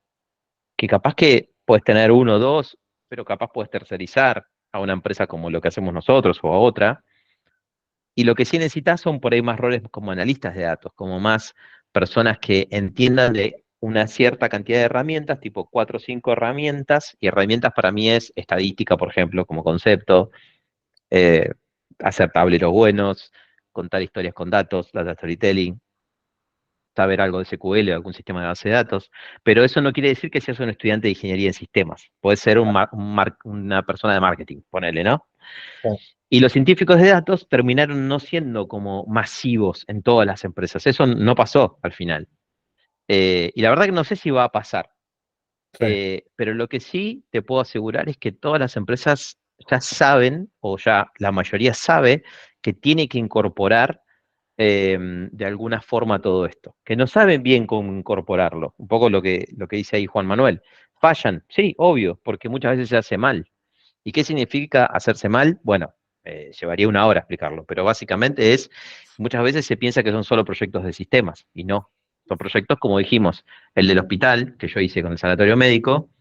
Que capaz que puedes tener uno o dos, pero capaz puedes tercerizar a una empresa como lo que hacemos nosotros o a otra. Y lo que sí necesitas son por ahí más roles como analistas de datos, como más personas que entiendan de una cierta cantidad de herramientas, tipo 4 o 5 herramientas, y herramientas para mí es estadística, por ejemplo, como concepto, eh, hacer tableros buenos, contar historias con datos, data storytelling, saber algo de SQL o algún sistema de base de datos, pero eso no quiere decir que seas un estudiante de ingeniería en sistemas. Puedes ser una persona de marketing, ponele, ¿no? Sí. Y los científicos de datos terminaron no siendo como masivos en todas las empresas. Eso no pasó al final. Y la verdad que no sé si va a pasar. Sí. Pero lo que sí te puedo asegurar es que todas las empresas ya saben, o ya la mayoría sabe, que tiene que incorporar de alguna forma todo esto, que no saben bien cómo incorporarlo. Un poco lo que dice ahí Juan Manuel. Fallan, sí, obvio, porque muchas veces se hace mal. ¿Y qué significa hacerse mal? Bueno, llevaría una hora explicarlo, pero básicamente es, muchas veces se piensa que son solo proyectos de sistemas, y no. Son proyectos, como dijimos, el del hospital, que yo hice con el sanatorio médico,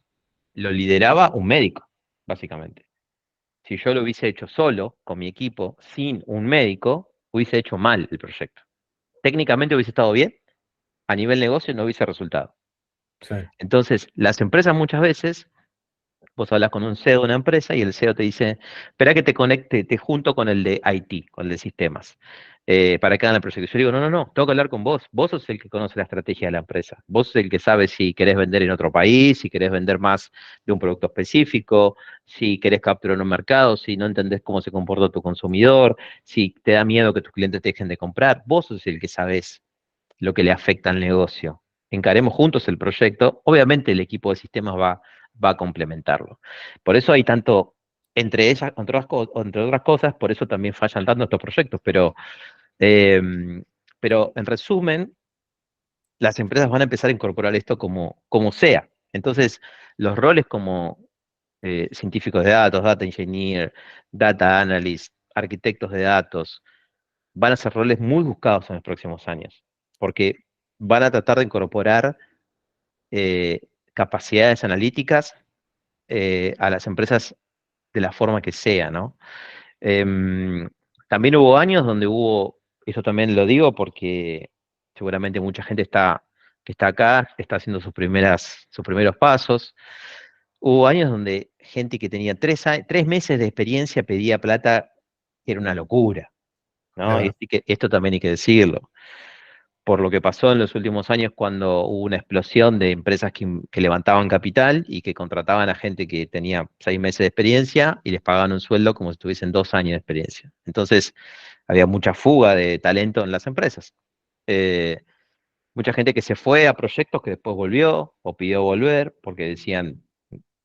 lo lideraba un médico, básicamente. Si yo lo hubiese hecho solo, con mi equipo, sin un médico, hubiese hecho mal el proyecto. Técnicamente hubiese estado bien, a nivel negocio no hubiese resultado. Sí. Entonces, las empresas muchas veces, vos hablas con un CEO de una empresa y el CEO te dice, espera que te conecte, te junto con el de IT, con el de sistemas, para que hagan el proyecto. Yo digo, no, no, no, tengo que hablar con vos. Vos sos el que conoce la estrategia de la empresa. Vos sos el que sabe si querés vender en otro país, si querés vender más de un producto específico, si querés capturar un mercado, si no entendés cómo se comporta tu consumidor, si te da miedo que tus clientes te dejen de comprar. Vos sos el que sabés lo que le afecta al negocio. Encaremos juntos el proyecto. Obviamente el equipo de sistemas va a complementarlo. Por eso hay tanto, entre otras cosas, por eso también fallan tanto estos proyectos. Eh, pero en resumen, las empresas van a empezar a incorporar esto como sea. Entonces, los roles como científicos de datos, data engineer, data analyst, arquitectos de datos, van a ser roles muy buscados en los próximos años, porque van a tratar de incorporar eh, capacidades analíticas a las empresas de la forma que sea, ¿no? Em, También hubo años donde eso también lo digo porque seguramente mucha gente que está acá está haciendo sus primeros pasos. Hubo años donde gente que tenía 3 meses de experiencia pedía plata, que era una locura, Es ¿no? Y verdad. esto también hay que decirlo. por lo que pasó en los últimos años cuando hubo una explosión de empresas que levantaban capital y que contrataban a gente que tenía 6 meses de experiencia y les pagaban un sueldo como si tuviesen 2 años de experiencia. Entonces, había mucha fuga de talento en las empresas. Eh, Mucha gente que se fue a proyectos que después volvió o pidió volver porque decían,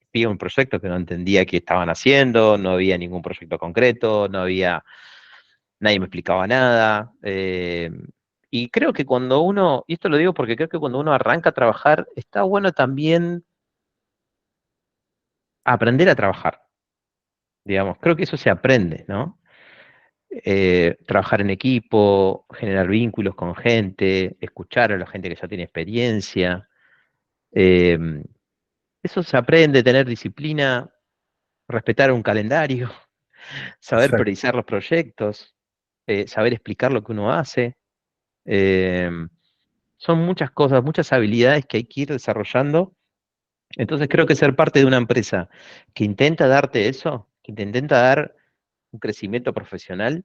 pido un proyecto que no entendía qué estaban haciendo, no había ningún proyecto concreto, no había, nadie me explicaba nada. Y creo que cuando uno, y esto lo digo porque creo que cuando uno arranca a trabajar, está bueno también aprender a trabajar, digamos. Creo que eso se aprende, ¿no? Trabajar en equipo, generar vínculos con gente, escuchar a la gente que ya tiene experiencia. Eh, Eso se aprende, tener disciplina, respetar un calendario, saber Exacto. priorizar los proyectos, saber explicar lo que uno hace. Eh, Son muchas cosas, muchas habilidades que hay que ir desarrollando. Entonces creo que ser parte de una empresa que intenta darte eso, que te intenta dar un crecimiento profesional,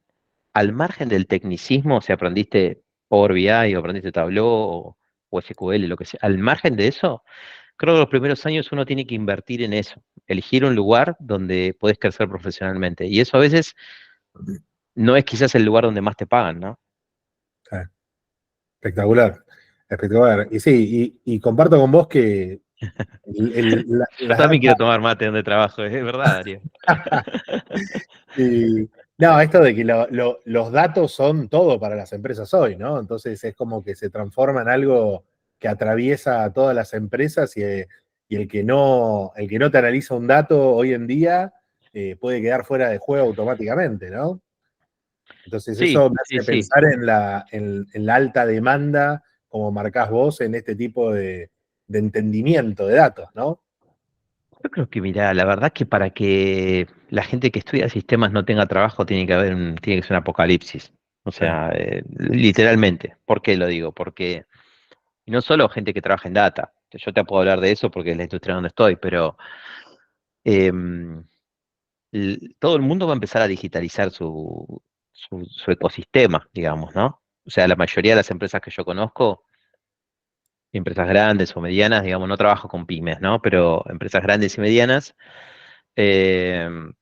al margen del tecnicismo, si aprendiste Power BI o aprendiste Tableau o SQL, lo que sea, al margen de eso, creo que los primeros años uno tiene que invertir en eso, elegir un lugar donde puedes crecer profesionalmente. Y eso a veces no es quizás el lugar donde más te pagan, ¿no? Sí, espectacular, espectacular. Y sí, y comparto con vos que Yo las también quiero data. tomar mate donde trabajo, es verdad, Darío. No, esto de que los datos son todo para las empresas hoy, ¿no? Entonces es como que se transforma en algo que atraviesa a todas las empresas y el que no te analiza un dato hoy en día puede quedar fuera de juego automáticamente, ¿no? Entonces Sí, eso me sí, hace sí. pensar en la alta demanda, como marcás vos, en este tipo de entendimiento de datos, ¿no? Yo creo que, mira, la verdad que para que la gente que estudia sistemas no tenga trabajo tiene que haber tiene que ser un apocalipsis. O Sí, sea, literalmente. ¿Por qué lo digo? Porque y no solo gente que trabaja en data. Yo te puedo hablar de eso porque es la industria donde estoy, pero em, todo el mundo va a empezar a digitalizar su ecosistema, digamos, ¿no? O sea, la mayoría de las empresas que yo conozco, empresas grandes o medianas, digamos, no trabajo con pymes, ¿no? Pero empresas grandes y medianas, em,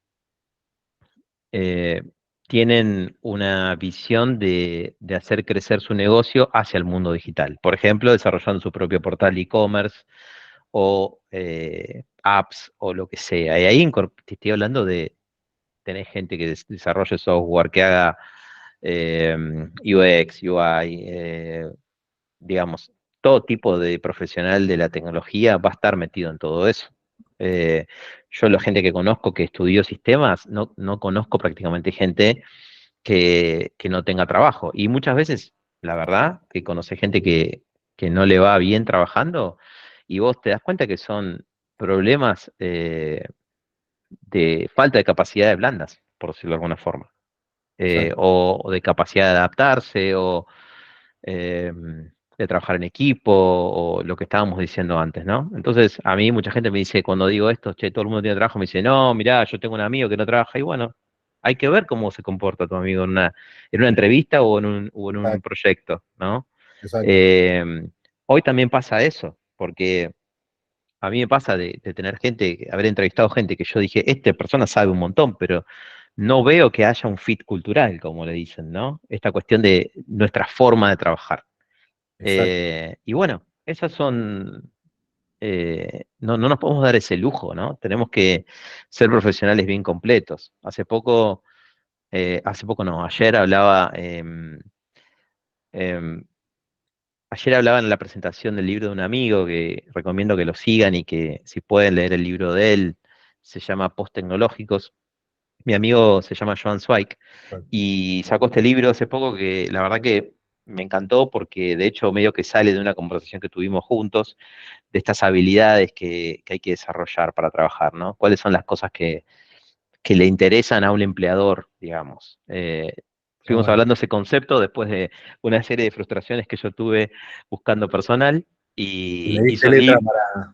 eh, tienen una visión de hacer crecer su negocio hacia el mundo digital. Por ejemplo, desarrollando su propio portal de e-commerce o apps o lo que sea. Y ahí te estoy hablando de tener gente que desarrolle software, que haga UX, UI, digamos, todo tipo de profesional de la tecnología va a estar metido en todo eso. Eh, yo la gente que conozco que estudió sistemas, no conozco prácticamente gente que no tenga trabajo. Y muchas veces, la verdad, que conoce gente que no le va bien trabajando y vos te das cuenta que son problemas de falta de capacidades blandas, por decirlo de alguna forma, exacto. o de capacidad de adaptarse, o eh, de trabajar en equipo, o lo que estábamos diciendo antes, ¿no? Entonces, a mí mucha gente me dice, cuando digo esto, che, todo el mundo tiene trabajo, me dice, no, mirá, yo tengo un amigo que no trabaja, y bueno, hay que ver cómo se comporta tu amigo en una entrevista o en un Exacto, proyecto, ¿no? exacto. Eh, Hoy también pasa eso, porque a mí me pasa de tener gente, haber entrevistado gente que yo dije, esta persona sabe un montón, pero no veo que haya un fit cultural, como le dicen, ¿no? Esta cuestión de nuestra forma de trabajar. Exacto. Y bueno, esas son, no nos podemos dar ese lujo, ¿no? Tenemos que ser profesionales bien completos. Hace poco no, em, ayer hablaba en la presentación del libro de un amigo que recomiendo que lo sigan y que si pueden leer el libro de él, se llama Post Tecnológicos. Mi amigo se llama Joan Zweig y sacó este libro hace poco que la verdad que me encantó porque de hecho medio que sale de una conversación que tuvimos juntos de estas habilidades que hay que desarrollar para trabajar, ¿no? ¿Cuáles son las cosas que le interesan a un empleador, digamos? Qué Fuimos bueno. hablando de ese concepto después de una serie de frustraciones que yo tuve buscando personal Y le y diste hizo letra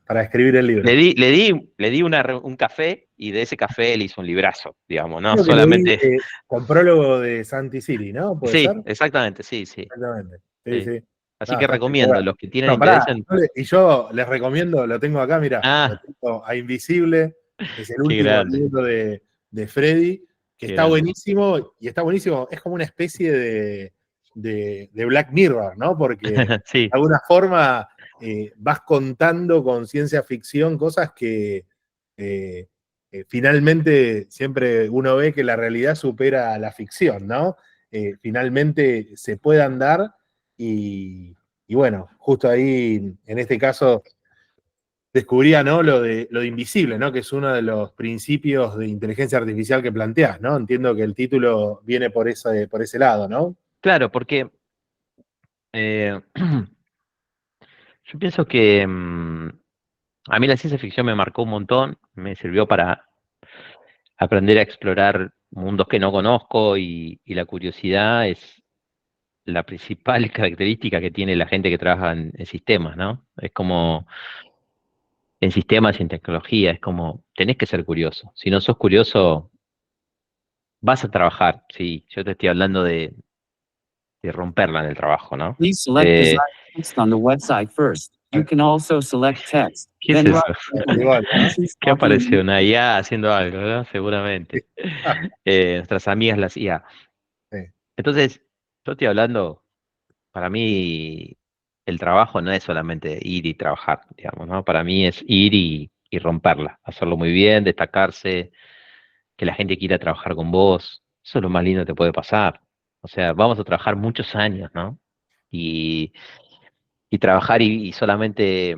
para escribir el le libro. di, le di, le di un café y de ese café él hizo un librazo, digamos, no Creo que leí solamente. con prólogo de Santi Siri, ¿no? ¿Puede ser? Sí, exactamente, sí, sí, Exactamente. Sí, sí. sí. Así No, que está recomiendo, espectacular. los que tienen Bueno, interés pará, en... y yo les recomiendo, lo tengo acá, mira, lo Ah, tengo a Invisible, es el qué último grande, libro de Freddy, que qué está grande. buenísimo, y está buenísimo, es como una especie de Black Mirror, ¿no? Porque de Sí, alguna forma vas contando con ciencia ficción cosas que eh, finalmente siempre uno ve que la realidad supera a la ficción, ¿no? Finalmente se puedan dar y bueno, justo ahí, en este caso, descubría, ¿no? Lo de invisible, ¿no? Que es uno de los principios de inteligencia artificial que planteás, ¿no? Entiendo que el título viene por ese lado, ¿no? claro, porque eh, yo pienso que a mí la ciencia ficción me marcó un montón, me sirvió para aprender a explorar mundos que no conozco y la curiosidad es la principal característica que tiene la gente que trabaja en sistemas, ¿no? Es como en sistemas y en tecnología, es como tenés que ser curioso. Si no sos curioso, vas a trabajar, sí. Yo te estoy hablando de romperla en el trabajo, ¿no? Please select Eh, desired text on the website first. You can also select text, ¿Qué es then eso? write something. Igual, ¿no? Choose ¿Qué talking. apareció? Una IA haciendo algo, ¿no? Seguramente. Nuestras amigas las IA. Sí, Entonces, yo estoy hablando, para mí, el trabajo no es solamente ir y trabajar, digamos, ¿no? Para mí es ir y romperla, hacerlo muy bien, destacarse, que la gente quiera trabajar con vos. Eso es lo más lindo que te puede pasar. O sea, vamos a trabajar muchos años, ¿no? Y, y trabajar y solamente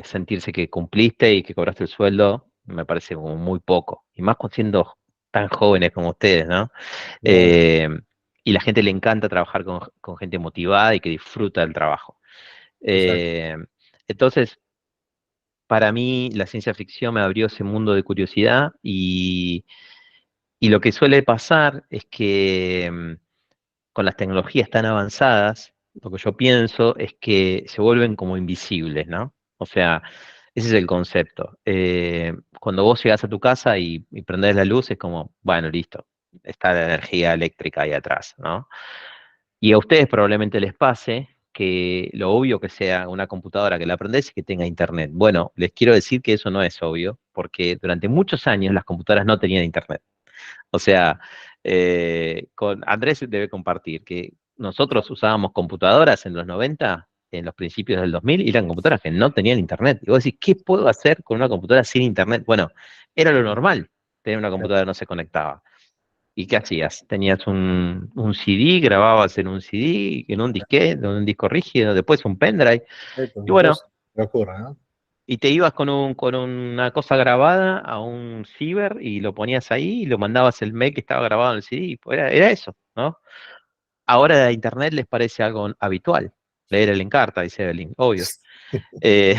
sentirse que cumpliste y que cobraste el sueldo, me parece como muy poco. Y más siendo tan jóvenes como ustedes, ¿no? obvio, Eh, y la gente le encanta trabajar con gente motivada y que disfruta del trabajo. exacto. Eh, entonces, para mí, la ciencia ficción me abrió ese mundo de curiosidad y lo que suele pasar es que con las tecnologías tan avanzadas, lo que yo pienso es que se vuelven como invisibles, ¿no? O sea, ese es el concepto. Cuando vos llegás a tu casa y prendés la luz, es como, bueno, listo, está la energía eléctrica ahí atrás, ¿no? Y a ustedes probablemente les pase que lo obvio que sea una computadora que la prendés y que tenga internet. Bueno, les quiero decir que eso no es obvio, porque durante muchos años las computadoras no tenían internet. O sea, con Andrés debe compartir que nosotros usábamos computadoras en los 90, en los principios del 2000, y eran computadoras que no tenían internet. Y vos decís, ¿qué puedo hacer con una computadora sin internet? Bueno, era lo normal, tener una computadora que no se conectaba. ¿Y qué hacías? Tenías un CD, grababas en un CD, en un disquete, en un disco rígido, después un pendrive. Y Cualquier bueno, cosa que ocurra, ¿no? y te ibas con una cosa grabada a un ciber y lo ponías ahí y lo mandabas el mail que estaba grabado en el CD. Y pues era eso, ¿no? Ahora la internet les parece algo habitual. Leer el Encarta, dice Evelyn, obvio. Eh,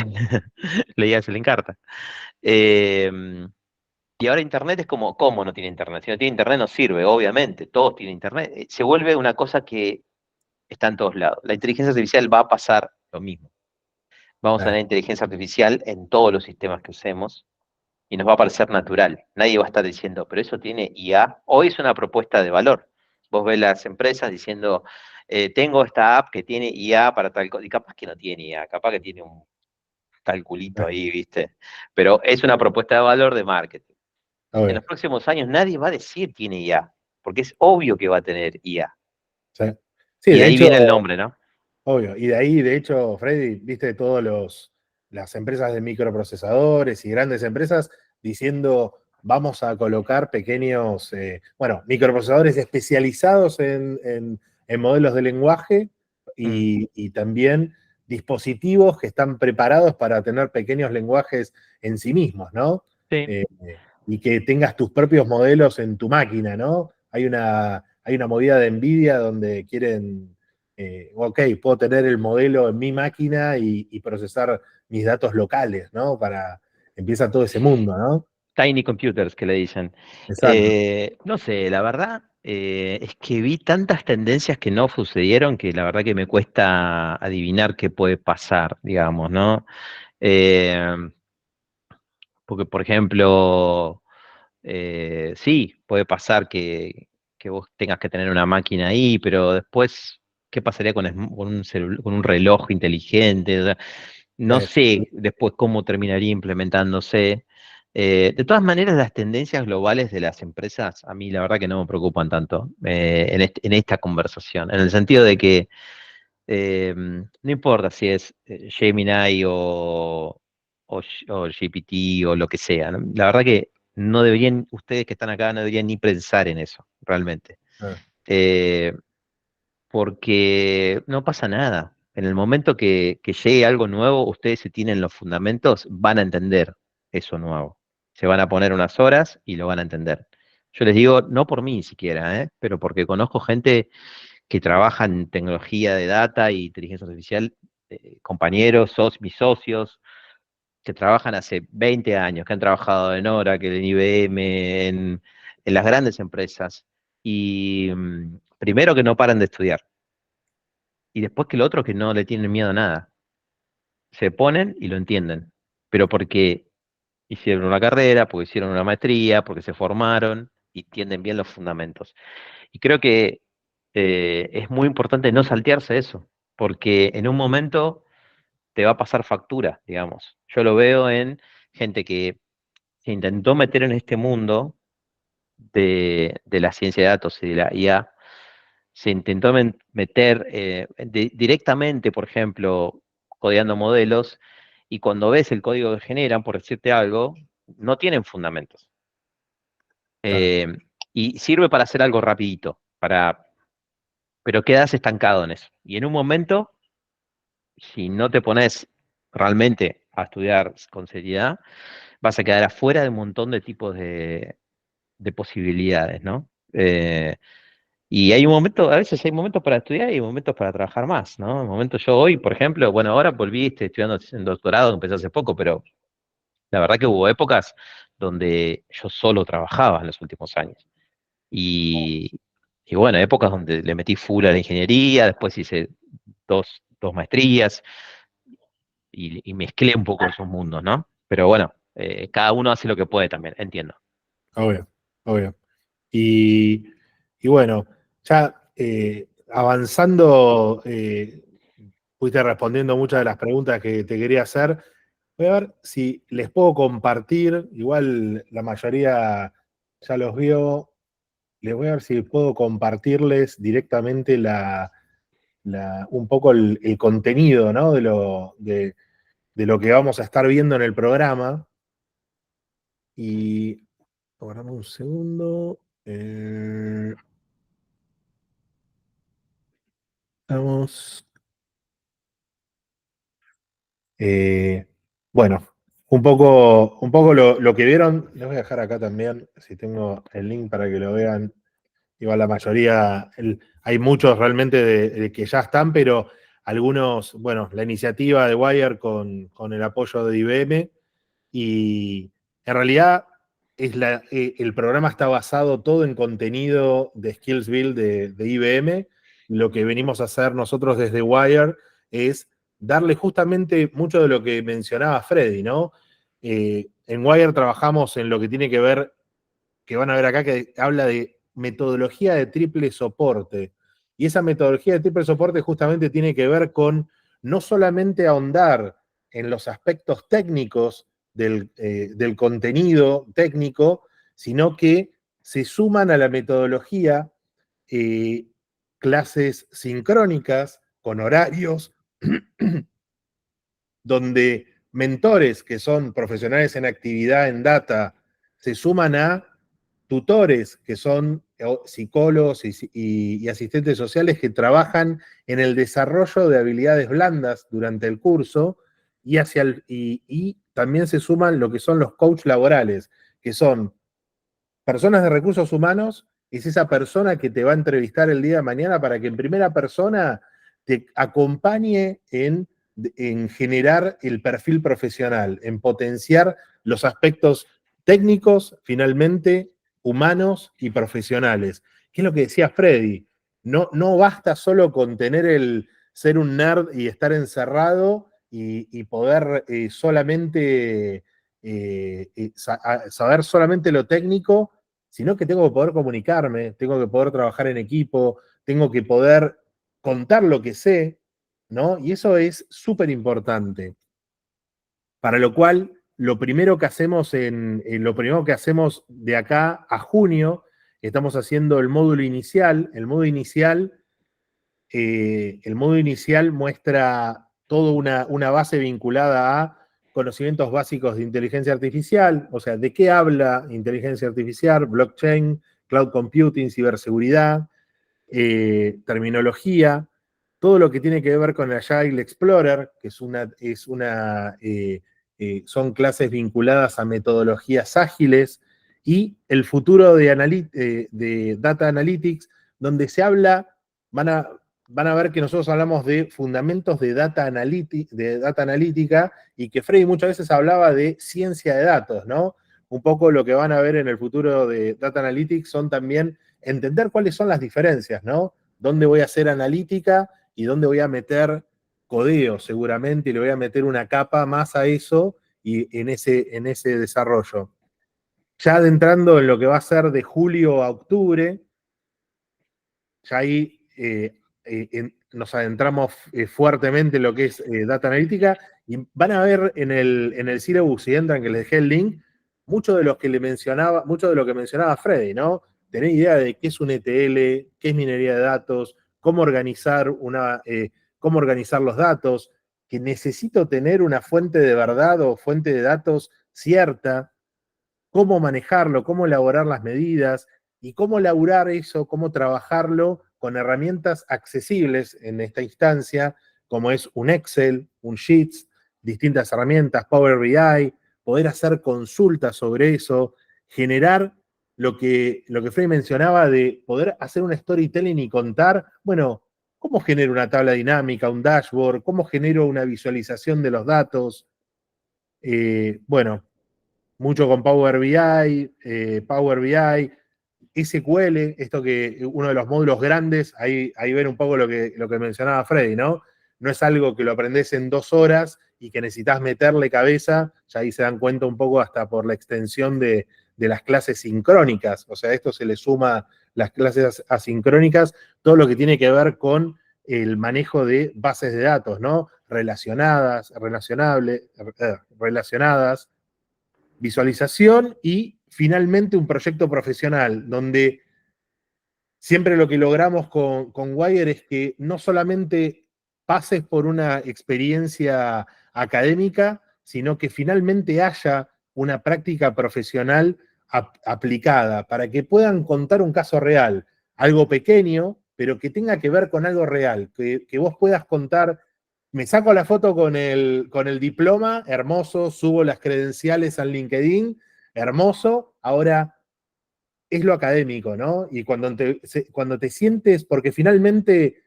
leías el Encarta. Eh, y ahora internet es como, ¿cómo no tiene internet? Si no tiene internet no sirve, obviamente. Todos tienen internet. Se vuelve una cosa que está en todos lados. La inteligencia artificial va a pasar lo mismo. Vamos a Claro, tener inteligencia artificial en todos los sistemas que usemos y nos va a parecer natural. Nadie va a estar diciendo, pero eso tiene IA. Hoy es una propuesta de valor. Vos ves las empresas diciendo, tengo esta app que tiene IA para tal cosa, y capaz que no tiene IA, capaz que tiene un calculito claro, ahí, ¿viste? Pero es una propuesta de valor de marketing. En obvio. los próximos años nadie va a decir tiene IA, porque es obvio que va a tener IA. Sí, sí, Y de de ahí hecho, viene el nombre, ¿no? obvio. Y de ahí, de hecho, Freddy, viste las empresas de microprocesadores y grandes empresas diciendo vamos a colocar pequeños, bueno, microprocesadores especializados en modelos de lenguaje Mm, y también dispositivos que están preparados para tener pequeños lenguajes en sí mismos, ¿no? sí. Eh, y que tengas tus propios modelos en tu máquina, ¿no? Hay una movida de Nvidia donde quieren ok, puedo tener el modelo en mi máquina y procesar mis datos locales, ¿no? Empieza todo ese mundo, ¿no? Tiny computers que le dicen. Exacto. No sé, la verdad es que vi tantas tendencias que no sucedieron que la verdad que me cuesta adivinar qué puede pasar, digamos, ¿no? Eh, Porque, por ejemplo, sí, puede pasar que vos tengas que tener una máquina ahí, pero después qué pasaría con con un reloj inteligente. O sea, no sé después cómo terminaría implementándose. De todas maneras, las tendencias globales de las empresas, a mí la verdad que no me preocupan tanto en esta conversación, en el sentido de que no importa si es Gemini o GPT o lo que sea, ¿no? La verdad que no deberían, ustedes que están acá, no deberían ni pensar en eso, realmente. Ah, Eh, Porque no pasa nada. En el momento que llegue algo nuevo, ustedes si tienen los fundamentos, van a entender eso nuevo. Se van a poner unas horas y lo van a entender. Yo les digo, no por mí siquiera, pero porque conozco gente que trabaja en tecnología de data y inteligencia artificial, compañeros, mis socios, que trabajan hace 20 años, que han trabajado en Oracle, en IBM, en las grandes empresas, y primero que no paran de estudiar, y después que lo otro que no le tienen miedo a nada. Se ponen y lo entienden, pero porque hicieron una carrera, porque hicieron una maestría, porque se formaron y entienden bien los fundamentos. Y creo que es muy importante no saltearse eso, porque en un momento te va a pasar factura, digamos. Yo lo veo en gente que se intentó meter en este mundo de la ciencia de datos y de la IA, se intentó meter directamente, por ejemplo, codeando modelos, y cuando ves el código que generan, por decirte algo, no tienen fundamentos. claro. Eh, y sirve para hacer algo rapidito, pero quedas estancado en eso. Y en un momento, si no te pones realmente a estudiar con seriedad, vas a quedar afuera de un montón de tipos de posibilidades, ¿no? Y hay un momento, a veces hay momentos para estudiar y hay momentos para trabajar más, ¿no? En momentos yo hoy, por ejemplo, bueno, ahora volví, estoy estudiando en doctorado, empecé hace poco, pero la verdad que hubo épocas donde yo solo trabajaba en los últimos años. Y, y bueno, épocas donde le metí full a la ingeniería, después hice dos maestrías y mezclé un poco esos mundos, ¿no? Pero bueno, cada uno hace lo que puede también, entiendo. Obvio, obvio. Y, y bueno, ya avanzando, fuiste respondiendo muchas de las preguntas que te quería hacer. Voy a ver si les puedo compartir, igual la mayoría ya los vio, les voy a ver si puedo compartirles directamente un poco el contenido, ¿no? De lo que vamos a estar viendo en el programa. Y aguardame un segundo. Vamos. Eh, bueno, un poco lo que vieron. Les voy a dejar acá también, si tengo el link para que lo vean. Igual la mayoría, hay muchos realmente de que ya están, pero algunos, bueno, la iniciativa de Wire con el apoyo de IBM. Y en realidad el programa está basado todo en contenido de Skills Build de IBM. Lo que venimos a hacer nosotros desde Wire es darle justamente mucho de lo que mencionaba Freddy, ¿no? En Wire trabajamos en lo que tiene que ver, que van a ver acá, que habla de metodología de triple soporte. Y esa metodología de triple soporte justamente tiene que ver con no solamente ahondar en los aspectos técnicos del contenido técnico, sino que se suman a la metodología eh, clases sincrónicas con horarios, donde mentores que son profesionales en actividad en data se suman a tutores que son psicólogos y asistentes sociales que trabajan en el desarrollo de habilidades blandas durante el curso y también se suman lo que son los coach laborales, que son personas de recursos humanos, es esa persona que te va a entrevistar el día de mañana para que en primera persona te acompañe en generar el perfil profesional, en potenciar los aspectos técnicos, finalmente, humanos y profesionales. ¿Qué es lo que decía Freddy? No, no basta solo con tener ser un nerd y estar encerrado y poder solamente saber solamente lo técnico, sino que tengo que poder comunicarme, tengo que poder trabajar en equipo, tengo que poder contar lo que sé, ¿no? Y eso es súper importante. Para lo cual, lo primero que hacemos de acá a junio, estamos haciendo el módulo inicial. El módulo inicial muestra toda una base vinculada a conocimientos básicos de inteligencia artificial, o sea, de qué habla inteligencia artificial, blockchain, cloud computing, ciberseguridad, terminología, todo lo que tiene que ver con Agile Explorer, que son clases vinculadas a metodologías ágiles, y el futuro de Data Analytics, donde se habla, van a ver que nosotros hablamos de fundamentos de data analítica, y que Freddy muchas veces hablaba de ciencia de datos, ¿no? Un poco lo que van a ver en el futuro de Data Analytics son también entender cuáles son las diferencias, ¿no? Dónde voy a hacer analítica y dónde voy a meter codeo seguramente, y le voy a meter una capa más a eso y en ese desarrollo. Ya adentrando en lo que va a ser de julio a octubre, ya ahí nos adentramos fuertemente en lo que es data analítica, y van a ver en el syllabus, si entran, que les dejé el link, mucho de lo que mencionaba Freddy, ¿no? Tener idea de qué es un ETL, qué es minería de datos, cómo organizar los datos, que necesito tener una fuente de verdad o fuente de datos cierta, cómo manejarlo, cómo elaborar las medidas y cómo elaborar eso, cómo trabajarlo con herramientas accesibles en esta instancia, como es un Excel, un Sheets, distintas herramientas, Power BI, poder hacer consultas sobre eso, generar lo que Freddy mencionaba de poder hacer un storytelling y contar, bueno, cómo genero una tabla dinámica, un dashboard, cómo genero una visualización de los datos. Bueno, mucho con Power BI, SQL, esto que uno de los módulos grandes, ahí ven un poco lo que mencionaba Freddy, ¿no? No es algo que lo aprendés en 2 horas y que necesitas meterle cabeza, ya ahí se dan cuenta un poco hasta por la extensión de las clases sincrónicas, o sea, esto se le suma las clases asincrónicas, todo lo que tiene que ver con el manejo de bases de datos, ¿no? Relacionadas, visualización y finalmente un proyecto profesional, donde siempre lo que logramos con Wire es que no solamente pases por una experiencia académica, sino que finalmente haya una práctica profesional aplicada, para que puedan contar un caso real, algo pequeño, pero que tenga que ver con algo real, que vos puedas contar. Me saco la foto con el diploma, hermoso, subo las credenciales al LinkedIn, hermoso. Ahora es lo académico, ¿no? Y cuando te sientes, porque finalmente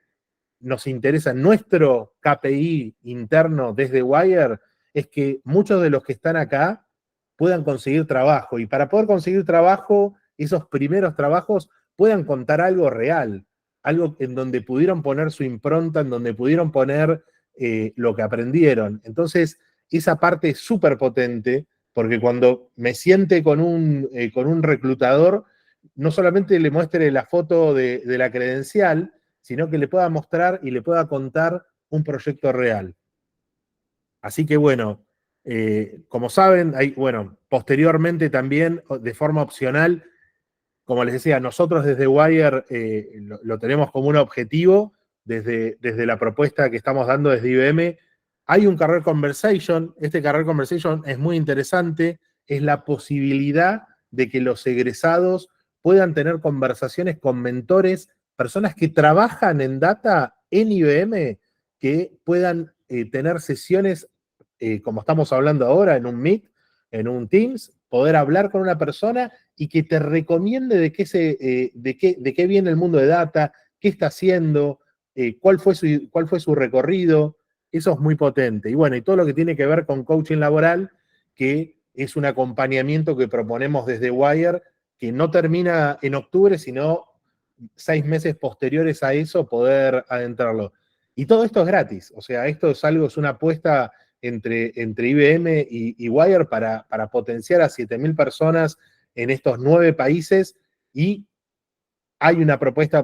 nos interesa nuestro KPI interno desde Wire, es que muchos de los que están acá puedan conseguir trabajo. Y para poder conseguir trabajo, esos primeros trabajos puedan contar algo real, algo en donde pudieron poner su impronta, en donde pudieron poner lo que aprendieron. Entonces, esa parte es súper potente, porque cuando me siente con un reclutador, no solamente le muestre la foto de la credencial, sino que le pueda mostrar y le pueda contar un proyecto real. Así que bueno, como saben, posteriormente también, de forma opcional, como les decía, nosotros desde Wire lo tenemos como un objetivo, desde la propuesta que estamos dando desde IBM. Hay un Career Conversation, este Career Conversation es muy interesante, es la posibilidad de que los egresados puedan tener conversaciones con mentores, personas que trabajan en data en IBM, que puedan tener sesiones, como estamos hablando ahora, en un Meet, en un Teams, poder hablar con una persona y que te recomiende de qué viene el mundo de data, qué está haciendo, cuál fue su recorrido. Eso es muy potente. Y bueno, y todo lo que tiene que ver con coaching laboral, que es un acompañamiento que proponemos desde Wire, que no termina en octubre, sino 6 meses posteriores a eso poder adentrarlo. Y todo esto es gratis, o sea, esto es una apuesta entre IBM y Wire para potenciar a 7.000 personas en estos 9 países, y hay una propuesta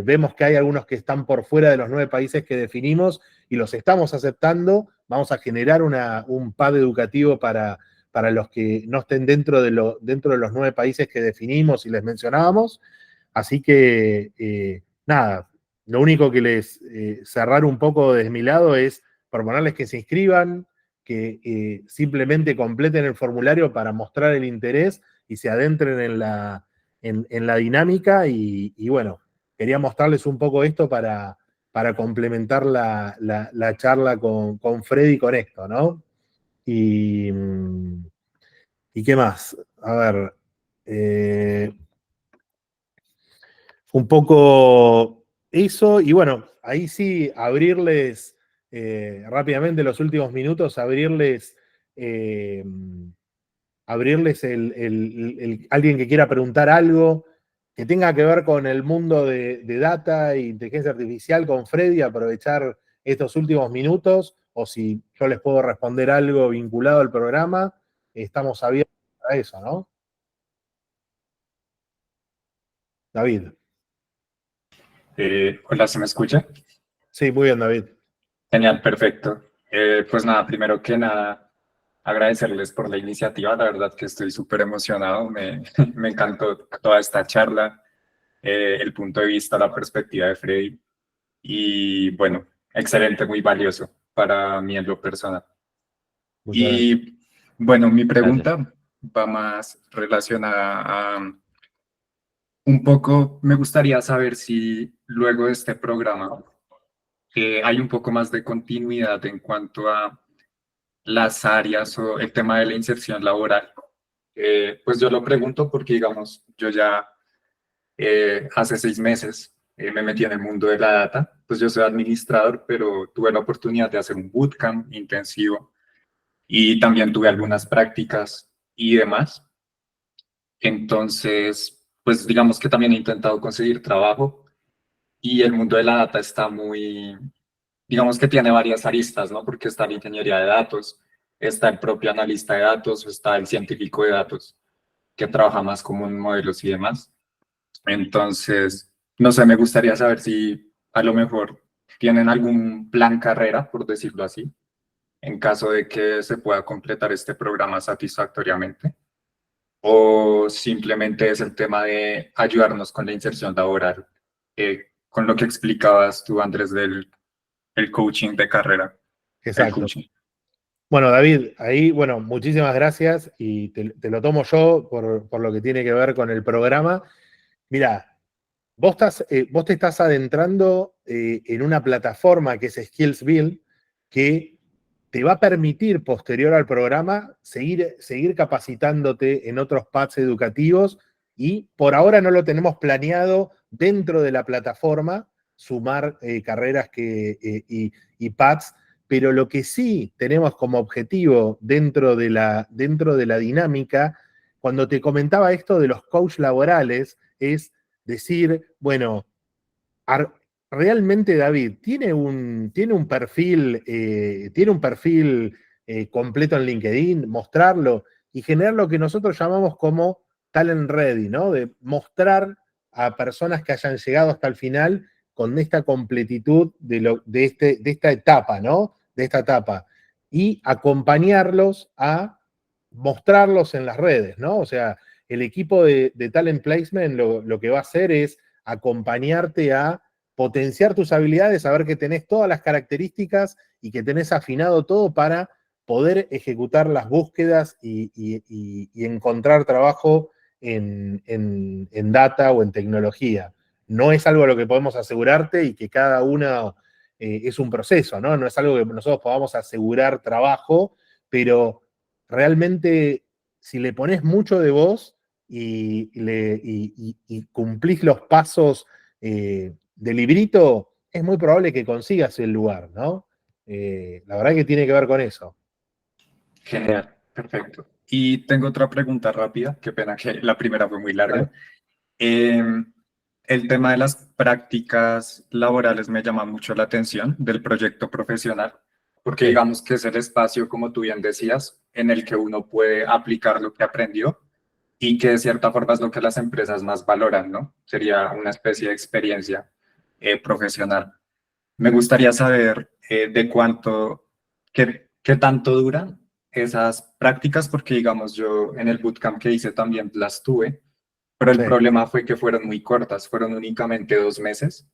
vemos que hay algunos que están por fuera de los 9 países que definimos y los estamos aceptando. Vamos a generar un pad educativo para los que no estén dentro de los 9 países que definimos y les mencionábamos. Así que, nada, lo único que les cerrar un poco desde mi lado es proponerles que se inscriban, que simplemente completen el formulario para mostrar el interés y se adentren en la dinámica y bueno, quería mostrarles un poco esto para complementar la charla con Freddy con esto, ¿no? ¿Y qué más? A ver, un poco eso, y bueno, ahí sí, abrirles rápidamente los últimos minutos, abrirles alguien que quiera preguntar algo que tenga que ver con el mundo de data e inteligencia artificial con Freddy, aprovechar estos últimos minutos, o si yo les puedo responder algo vinculado al programa, estamos abiertos a eso, ¿no? David. Hola, ¿se me escucha? Sí, muy bien, David. Genial, perfecto. Pues nada, primero que nada, agradecerles por la iniciativa. La verdad que estoy súper emocionado. Me encantó toda esta charla, el punto de vista, la perspectiva de Freddy. Y bueno, excelente, muy valioso para mí en lo personal. Muchas gracias. Y bueno, mi pregunta va más relacionada a un poco, me gustaría saber si luego de este programa hay un poco más de continuidad en cuanto a las áreas o el tema de la inserción laboral. Pues yo lo pregunto porque, digamos, yo ya hace 6 meses me metí en el mundo de la data. Pues yo soy administrador, pero tuve la oportunidad de hacer un bootcamp intensivo y también tuve algunas prácticas y demás. Entonces, pues digamos que también he intentado conseguir trabajo y el mundo de la data está muy, digamos que tiene varias aristas, ¿no? Porque está la ingeniería de datos, está el propio analista de datos, está el científico de datos, que trabaja más como en modelos y demás. Entonces, no sé, me gustaría saber si a lo mejor tienen algún plan carrera, por decirlo así, en caso de que se pueda completar este programa satisfactoriamente, o simplemente es el tema de ayudarnos con la inserción laboral, con lo que explicabas tú, Andrés, del el coaching de carrera. Exacto. Bueno, David, ahí, bueno, muchísimas gracias y te lo tomo yo por lo que tiene que ver con el programa. Mira, vos te estás adentrando en una plataforma que es Skills Build, que te va a permitir, posterior al programa, seguir capacitándote en otros paths educativos y por ahora no lo tenemos planeado dentro de la plataforma, sumar carreras y paths, pero lo que sí tenemos como objetivo dentro de la dinámica, cuando te comentaba esto de los coach laborales, es decir, bueno, realmente David tiene un perfil, completo en LinkedIn, mostrarlo y generar lo que nosotros llamamos como talent ready, ¿no? De mostrar a personas que hayan llegado hasta el final con esta completitud de esta etapa, ¿no? De esta etapa. Y acompañarlos a mostrarlos en las redes, ¿no? O sea, el equipo de Talent Placement lo que va a hacer es acompañarte a potenciar tus habilidades, saber que tenés todas las características y que tenés afinado todo para poder ejecutar las búsquedas y encontrar trabajo en data o en tecnología. No es algo a lo que podemos asegurarte y que cada uno es un proceso, ¿no? No es algo que nosotros podamos asegurar trabajo, pero realmente si le pones mucho de vos y cumplís los pasos de librito, es muy probable que consigas el lugar, ¿no? La verdad que tiene que ver con eso. Genial, perfecto. Y tengo otra pregunta rápida, qué pena que la primera fue muy larga. El tema de las prácticas laborales me llama mucho la atención del proyecto profesional, porque digamos que es el espacio, como tú bien decías, en el que uno puede aplicar lo que aprendió y que de cierta forma es lo que las empresas más valoran, ¿no? Sería una especie de experiencia profesional. Me gustaría saber de cuánto, qué tanto duran esas prácticas, porque digamos yo en el bootcamp que hice también las tuve, pero el Sí, problema fue que fueron muy cortas, fueron únicamente 2 meses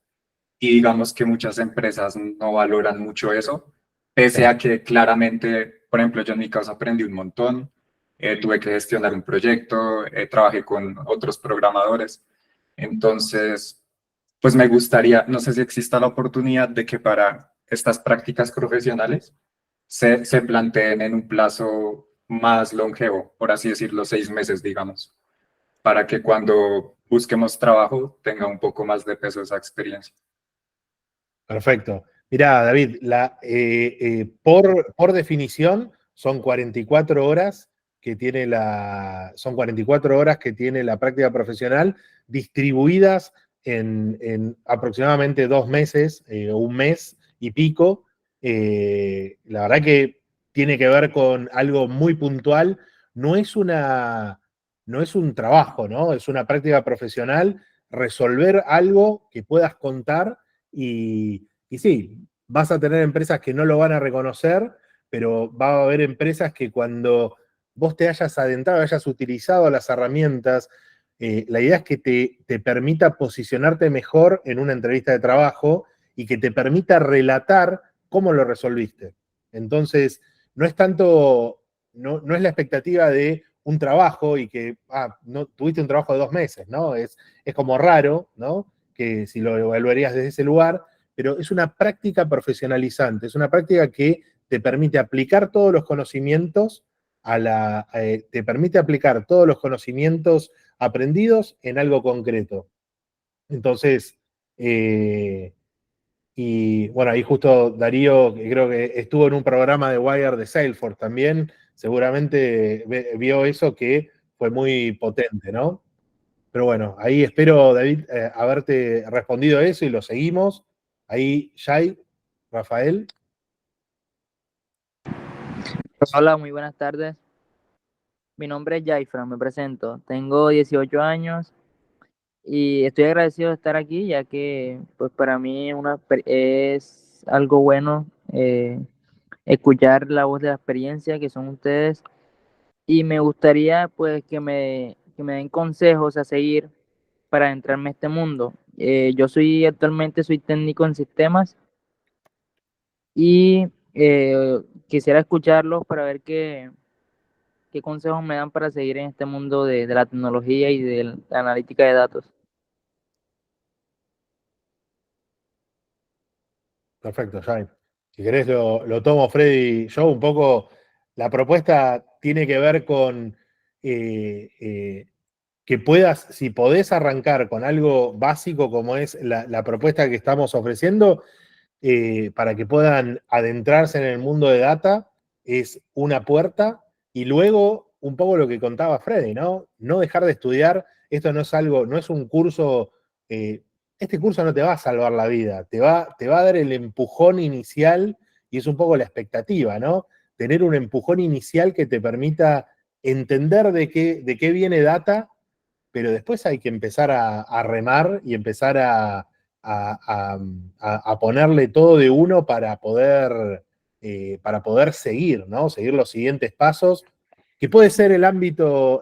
y digamos que muchas empresas no valoran mucho eso, sí. pese a que claramente, por ejemplo, yo en mi caso aprendí un montón, tuve que gestionar un proyecto, trabajé con otros programadores, entonces, pues me gustaría, no sé si exista la oportunidad de que para estas prácticas profesionales se planteen en un plazo más longevo, por así decirlo, 6 meses, digamos, para que cuando busquemos trabajo tenga un poco más de peso esa experiencia. Perfecto. Mirá, David, por definición son 44 horas son 44 horas que tiene la práctica profesional distribuidas en aproximadamente 2 meses, o un mes y pico. La verdad que tiene que ver con algo muy puntual. No es no es un trabajo, ¿no? Es una práctica profesional, resolver algo que puedas contar y sí, vas a tener empresas que no lo van a reconocer, pero va a haber empresas que cuando vos te hayas adentrado, hayas utilizado las herramientas, la idea es que te permita posicionarte mejor en una entrevista de trabajo y que te permita relatar cómo lo resolviste. Entonces, no es tanto, no es la expectativa de un trabajo y que no tuviste un trabajo de 2 meses, ¿no? Es como raro, ¿no? Que si lo evaluarías desde ese lugar, pero es una práctica profesionalizante, es una práctica que te permite aplicar todos los conocimientos te permite aplicar todos los conocimientos aprendidos en algo concreto. Entonces, y bueno, ahí justo Darío, que creo que estuvo en un programa de Wire de Salesforce también, seguramente vio eso que fue muy potente, ¿no? Pero bueno, ahí espero, David, haberte respondido a eso y lo seguimos. Ahí, Jai, Rafael. Hola, muy buenas tardes. Mi nombre es Jaifran, me presento. Tengo 18 años y estoy agradecido de estar aquí, ya que pues para mí es algo bueno escuchar la voz de la experiencia que son ustedes y me gustaría pues que me den consejos a seguir para entrarme a este mundo. Yo actualmente soy técnico en sistemas y quisiera escucharlos para ver qué consejos me dan para seguir en este mundo de la tecnología y de la analítica de datos. Perfecto, Jai. Si querés lo tomo, Freddy. Yo un poco, la propuesta tiene que ver con que puedas, si podés arrancar con algo básico como es la propuesta que estamos ofreciendo, para que puedan adentrarse en el mundo de data, es una puerta, y luego un poco lo que contaba Freddy, ¿no? No dejar de estudiar, esto no es algo, no es un curso, este curso no te va a salvar la vida, te va a dar el empujón inicial, y es un poco la expectativa, ¿no? Tener un empujón inicial que te permita entender de qué viene data, pero después hay que empezar a remar y empezar a ponerle todo de uno para poder seguir, ¿no? Seguir los siguientes pasos, que puede ser el ámbito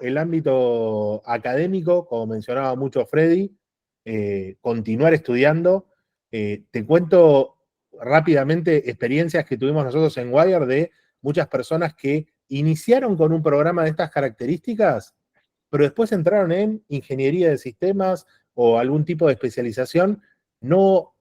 académico, como mencionaba mucho Freddy, continuar estudiando. Te cuento rápidamente experiencias que tuvimos nosotros en Wire de muchas personas que iniciaron con un programa de estas características, pero después entraron en ingeniería de sistemas o algún tipo de especialización. No,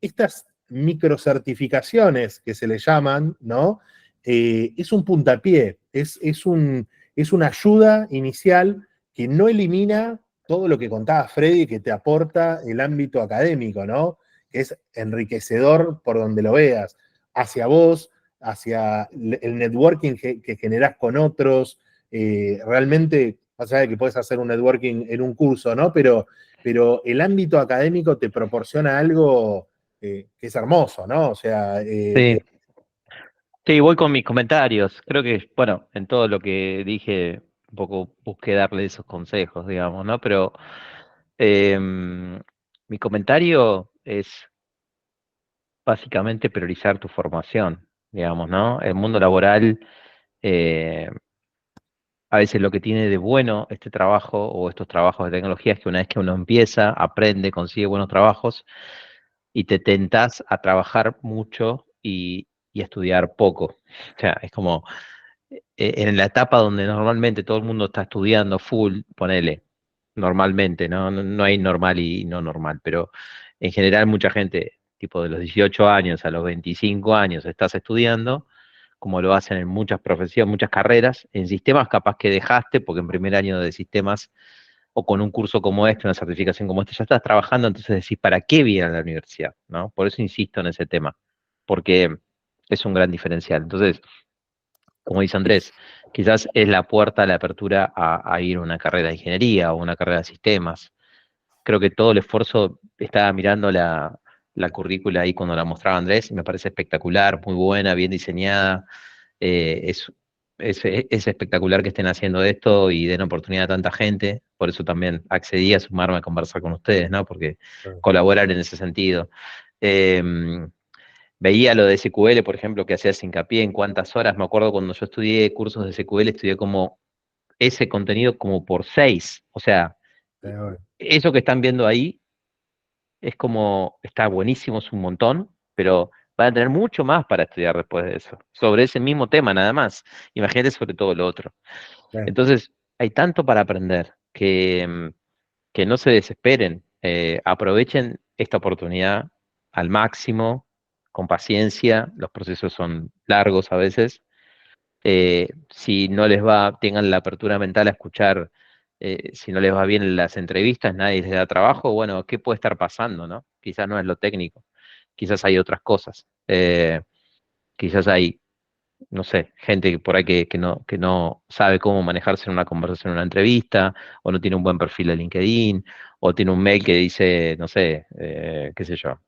estas microcertificaciones que se le llaman, ¿no? Es un puntapié, es una ayuda inicial que no elimina todo lo que contaba Freddy, que te aporta el ámbito académico, ¿no? Que es enriquecedor por donde lo veas, hacia vos, hacia el networking que generás con otros. Realmente, más allá de que puedes hacer un networking en un curso, ¿no? Pero el ámbito académico te proporciona algo que es hermoso, ¿no? O sea, Sí, sí, voy con mis comentarios. Creo que, bueno, en todo lo que dije un poco busqué darle esos consejos, digamos, ¿no? Pero mi comentario es básicamente priorizar tu formación, digamos, ¿no? El mundo laboral, eh, a veces lo que tiene de bueno este trabajo o estos trabajos de tecnología es que una vez que uno empieza, aprende, consigue buenos trabajos y te tentás a trabajar mucho y a estudiar poco. O sea, es como en la etapa donde normalmente todo el mundo está estudiando full, ponele, normalmente, ¿no? No hay normal y no normal, pero en general mucha gente, tipo de los 18 años a los 25 años, estás estudiando, como lo hacen en muchas profesiones, muchas carreras, en sistemas capaz que dejaste, porque en primer año de sistemas o con un curso como este, una certificación como esta, ya estás trabajando, entonces decís, ¿para qué viene a la universidad? ¿No? Por eso insisto en ese tema, porque es un gran diferencial. Entonces, como dice Andrés, quizás es la puerta, la apertura a ir a una carrera de ingeniería o una carrera de sistemas. Creo que todo el esfuerzo, estaba mirando la currícula ahí cuando la mostraba Andrés, y me parece espectacular, muy buena, bien diseñada. Eh, es, es espectacular que estén haciendo esto y den oportunidad a tanta gente. Por eso también accedí a sumarme a conversar con ustedes, ¿no? Porque colaborar en ese sentido. Eh, Veía lo de SQL, por ejemplo, que hacías hincapié en cuántas horas. Me acuerdo cuando yo estudié cursos de SQL, estudié como ese contenido como por 6. O sea, eso que están viendo ahí es como, está buenísimo, es un montón, pero van a tener mucho más para estudiar después de eso, sobre ese mismo tema nada más. Imagínate sobre todo lo otro. Entonces, hay tanto para aprender que no se desesperen, aprovechen esta oportunidad al máximo, con paciencia, los procesos son largos a veces. Si no les va, tengan la apertura mental a escuchar, si no les va bien en las entrevistas, nadie les da trabajo, bueno, ¿qué puede estar pasando, no? Quizás no es lo técnico, quizás hay otras cosas, quizás hay, no sé, gente por ahí que no sabe cómo manejarse en una conversación, en una entrevista, o no tiene un buen perfil de LinkedIn, o tiene un mail que dice, no sé, qué sé yo,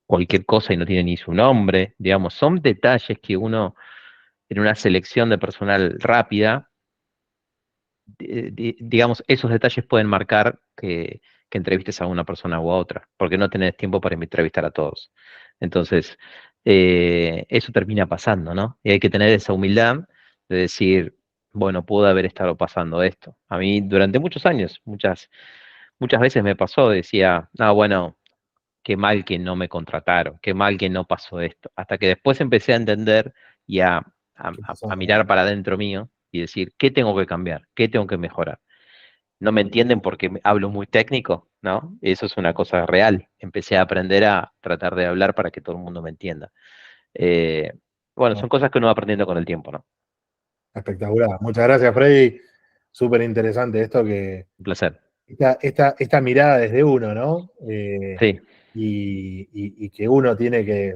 cualquier cosa y no tiene ni su nombre, digamos, son detalles que uno en una selección de personal rápida, digamos, esos detalles pueden marcar que entrevistes a una persona u a otra, porque no tenés tiempo para entrevistar a todos. Entonces, eso termina pasando, ¿no? Y hay que tener esa humildad de decir, bueno, pudo haber estado pasando esto. A mí durante muchos años, muchas veces me pasó, decía, ah, bueno, qué mal que no me contrataron, qué mal que no pasó esto. Hasta que después empecé a entender y a mirar para adentro mío y decir, ¿qué tengo que cambiar? ¿Qué tengo que mejorar? No me entienden porque hablo muy técnico, ¿no? Eso es una cosa real. Empecé a aprender a tratar de hablar para que todo el mundo me entienda. Eh, bueno, son cosas que uno va aprendiendo con el tiempo, ¿no? Espectacular. Muchas gracias, Freddy. Súper interesante esto que, Un placer. esta mirada desde uno, ¿no? Sí, Y que uno tiene que,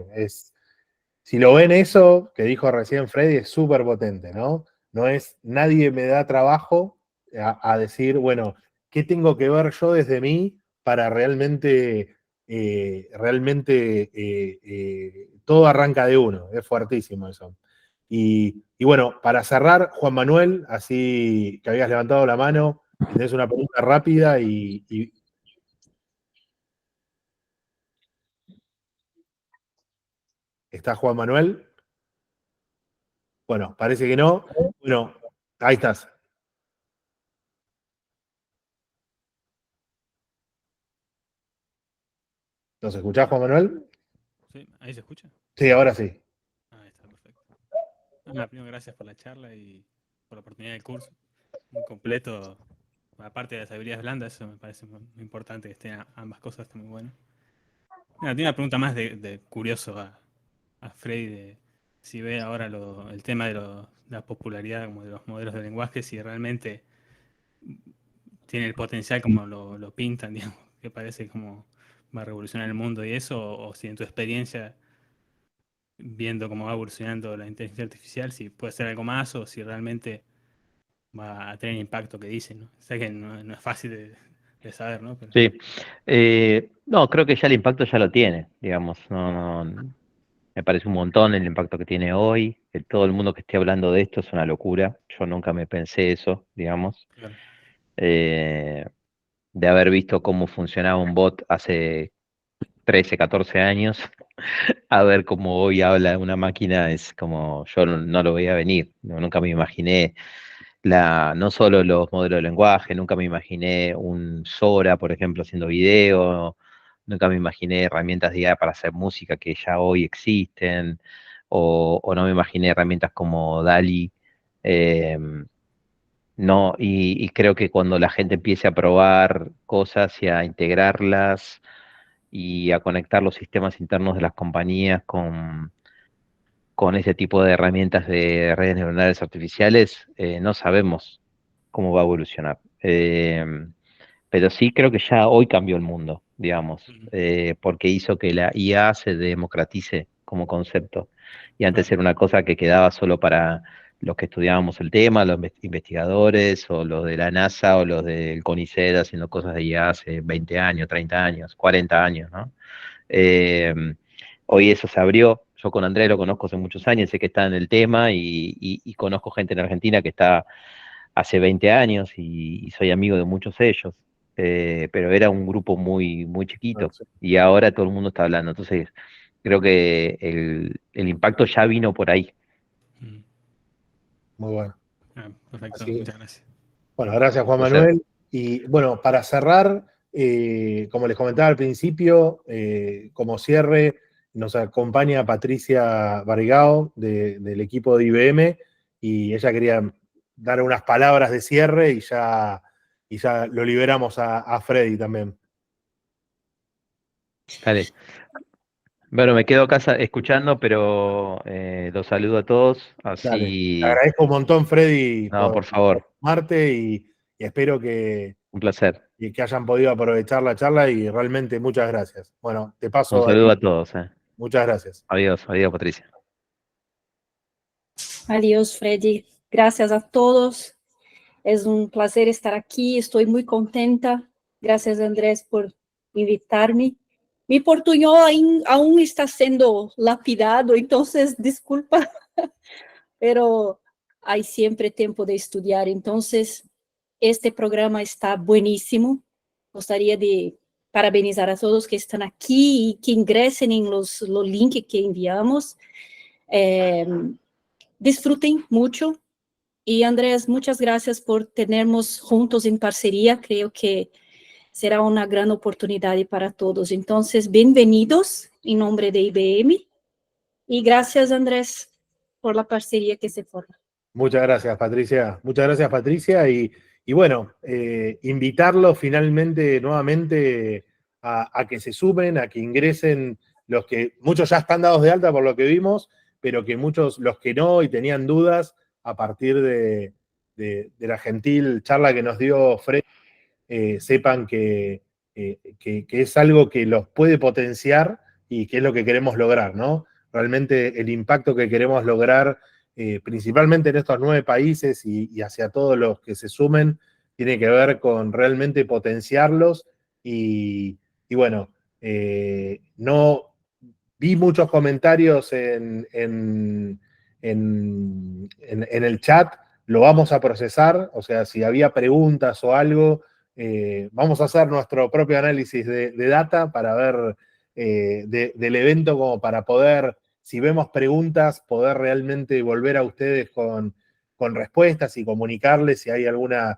si lo ven eso que dijo recién Freddy, es súper potente, ¿no? No es, nadie me da trabajo a decir, bueno, ¿qué tengo que ver yo desde mí para realmente todo arranca de uno? Es fuertísimo eso. Y bueno, para cerrar, Juan Manuel, así que habías levantado la mano, y tenés una pregunta rápida y ¿está Juan Manuel? Bueno, parece que no. Bueno, ahí estás. ¿Nos escuchás, Juan Manuel? Sí, ¿ahí se escucha? Sí, ahora sí. Ah, está perfecto. Primero, gracias por la charla y por la oportunidad del curso. Muy completo. Aparte de las habilidades blandas, eso me parece muy importante que estén ambas cosas, está muy bueno. Mira, tiene una pregunta más de curioso a Frey, de si ve ahora el tema de la popularidad como de los modelos de lenguaje, si realmente tiene el potencial como lo pintan, digamos, que parece como va a revolucionar el mundo y eso, o si en tu experiencia viendo cómo va evolucionando la inteligencia artificial, si puede ser algo más o si realmente va a tener el impacto que dicen, ¿no? Sé que no es fácil de saber, ¿no? Pero, sí. No, creo que ya el impacto ya lo tiene, digamos. No, no, Me parece un montón el impacto que tiene hoy. Que todo el mundo que esté hablando de esto es una locura. Yo nunca me pensé eso, digamos. Claro. De haber visto cómo funcionaba un bot hace 13, 14 años, a ver cómo hoy habla una máquina, es como yo no lo veía venir. Nunca me imaginé no solo los modelos de lenguaje, nunca me imaginé un Sora, por ejemplo, haciendo video, nunca me imaginé herramientas de IA para hacer música que ya hoy existen, o no me imaginé herramientas como DALI. No, y creo que cuando la gente empiece a probar cosas y a integrarlas y a conectar los sistemas internos de las compañías con ese tipo de herramientas de redes neuronales artificiales, no sabemos cómo va a evolucionar. Pero sí creo que ya hoy cambió el mundo, digamos, porque hizo que la IA se democratice como concepto. Y antes era una cosa que quedaba solo para los que estudiábamos el tema, los investigadores, o los de la NASA, o los del CONICET haciendo cosas de IA hace 20 años, 30 años, 40 años, ¿no? Eh, Hoy eso se abrió. Yo con Andrés lo conozco hace muchos años, sé que está en el tema y conozco gente en Argentina que está hace 20 años y soy amigo de muchos de ellos. Pero era un grupo muy, muy chiquito y ahora todo el mundo está hablando. Entonces, creo que el impacto ya vino por ahí. Muy bueno. Perfecto, Así que, muchas gracias. bueno, gracias Juan Un placer. Manuel. Y bueno, para cerrar, como les comentaba al principio, como cierre, nos acompaña Patricia Barrigao del equipo de IBM y ella quería dar unas palabras de cierre y ya lo liberamos a Freddy también. Dale. Bueno, me quedo acá escuchando, pero los saludo a todos. Dale. Te Así, agradezco un montón, Freddy, no, por por favor, sumarte y espero que un placer. hayan podido aprovechar la charla y realmente muchas gracias. Bueno, te Un paso ahí. saludo a todos. Muchas gracias. Adiós, adiós, Patricia. Adiós, Freddy. Gracias a todos. Es un placer estar aquí. Estoy muy contenta. Gracias, Andrés, por invitarme. Mi portuñol aún está siendo lapidado, entonces disculpa, pero hay siempre tiempo de estudiar. Entonces, este programa está buenísimo. Gostaria de parabenizar a todos que están aquí y que ingresen en los links que enviamos. Disfruten mucho. Y Andrés, muchas gracias por tenernos juntos en parcería. Creo que será una gran oportunidad para todos. Entonces, bienvenidos en nombre de IBM. Y gracias, Andrés, por la parcería que se forma. Muchas gracias, Patricia. Muchas gracias, Patricia. Y bueno, invitarlos finalmente nuevamente a que se sumen, a que ingresen los que, muchos ya están dados de alta por lo que vimos, pero que muchos, los que no y tenían dudas, a partir de la gentil charla que nos dio Fred, sepan que es algo que los puede potenciar y que es lo que queremos lograr, ¿no? Realmente el impacto que queremos lograr, principalmente en estos 9 países y hacia todos los que se sumen, tiene que ver con realmente potenciarlos y bueno, no vi muchos comentarios en el chat, lo vamos a procesar, o sea, si había preguntas o algo, vamos a hacer nuestro propio análisis de data para ver del evento como para poder, si vemos preguntas, poder realmente volver a ustedes con respuestas y comunicarles si hay alguna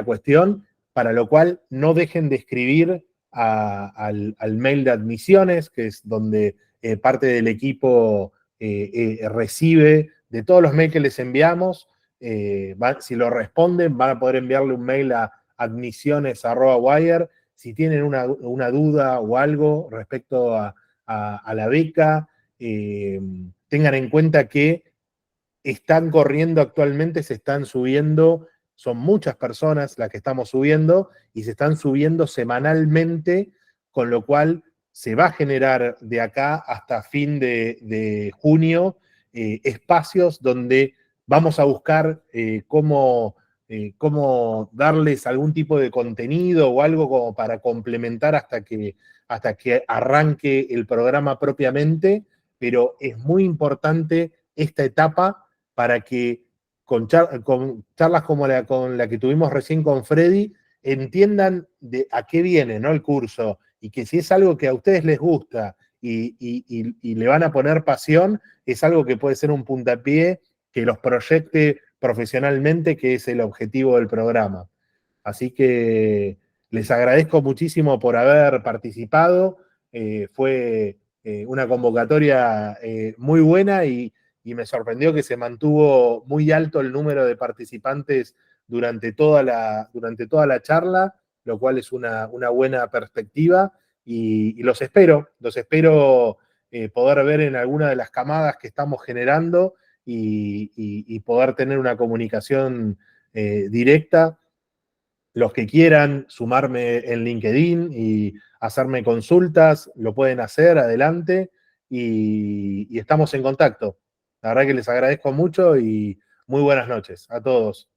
cuestión, para lo cual no dejen de escribir al mail de admisiones, que es donde parte del equipo recibe de todos los mails que les enviamos. Si lo responden, van a poder enviarle un mail a admisiones@wire. Si tienen una duda o algo respecto a la beca, tengan en cuenta que están corriendo actualmente, se están subiendo, son muchas personas las que estamos subiendo y se están subiendo semanalmente, con lo cual se va a generar de acá hasta fin de junio espacios donde vamos a buscar cómo darles algún tipo de contenido o algo como para complementar hasta que arranque el programa propiamente, pero es muy importante esta etapa para que con charlas como con la que tuvimos recién con Freddy, entiendan a qué viene, ¿no?, el curso, y que si es algo que a ustedes les gusta y le van a poner pasión, es algo que puede ser un puntapié que los proyecte profesionalmente, que es el objetivo del programa. Así que les agradezco muchísimo por haber participado. Fue una convocatoria muy buena y me sorprendió que se mantuvo muy alto el número de participantes durante toda la charla, lo cual es una buena perspectiva. Y los espero poder ver en alguna de las camadas que estamos generando y poder tener una comunicación directa. Los que quieran sumarme en LinkedIn y hacerme consultas, lo pueden hacer, adelante, y estamos en contacto. La verdad que les agradezco mucho y muy buenas noches a todos.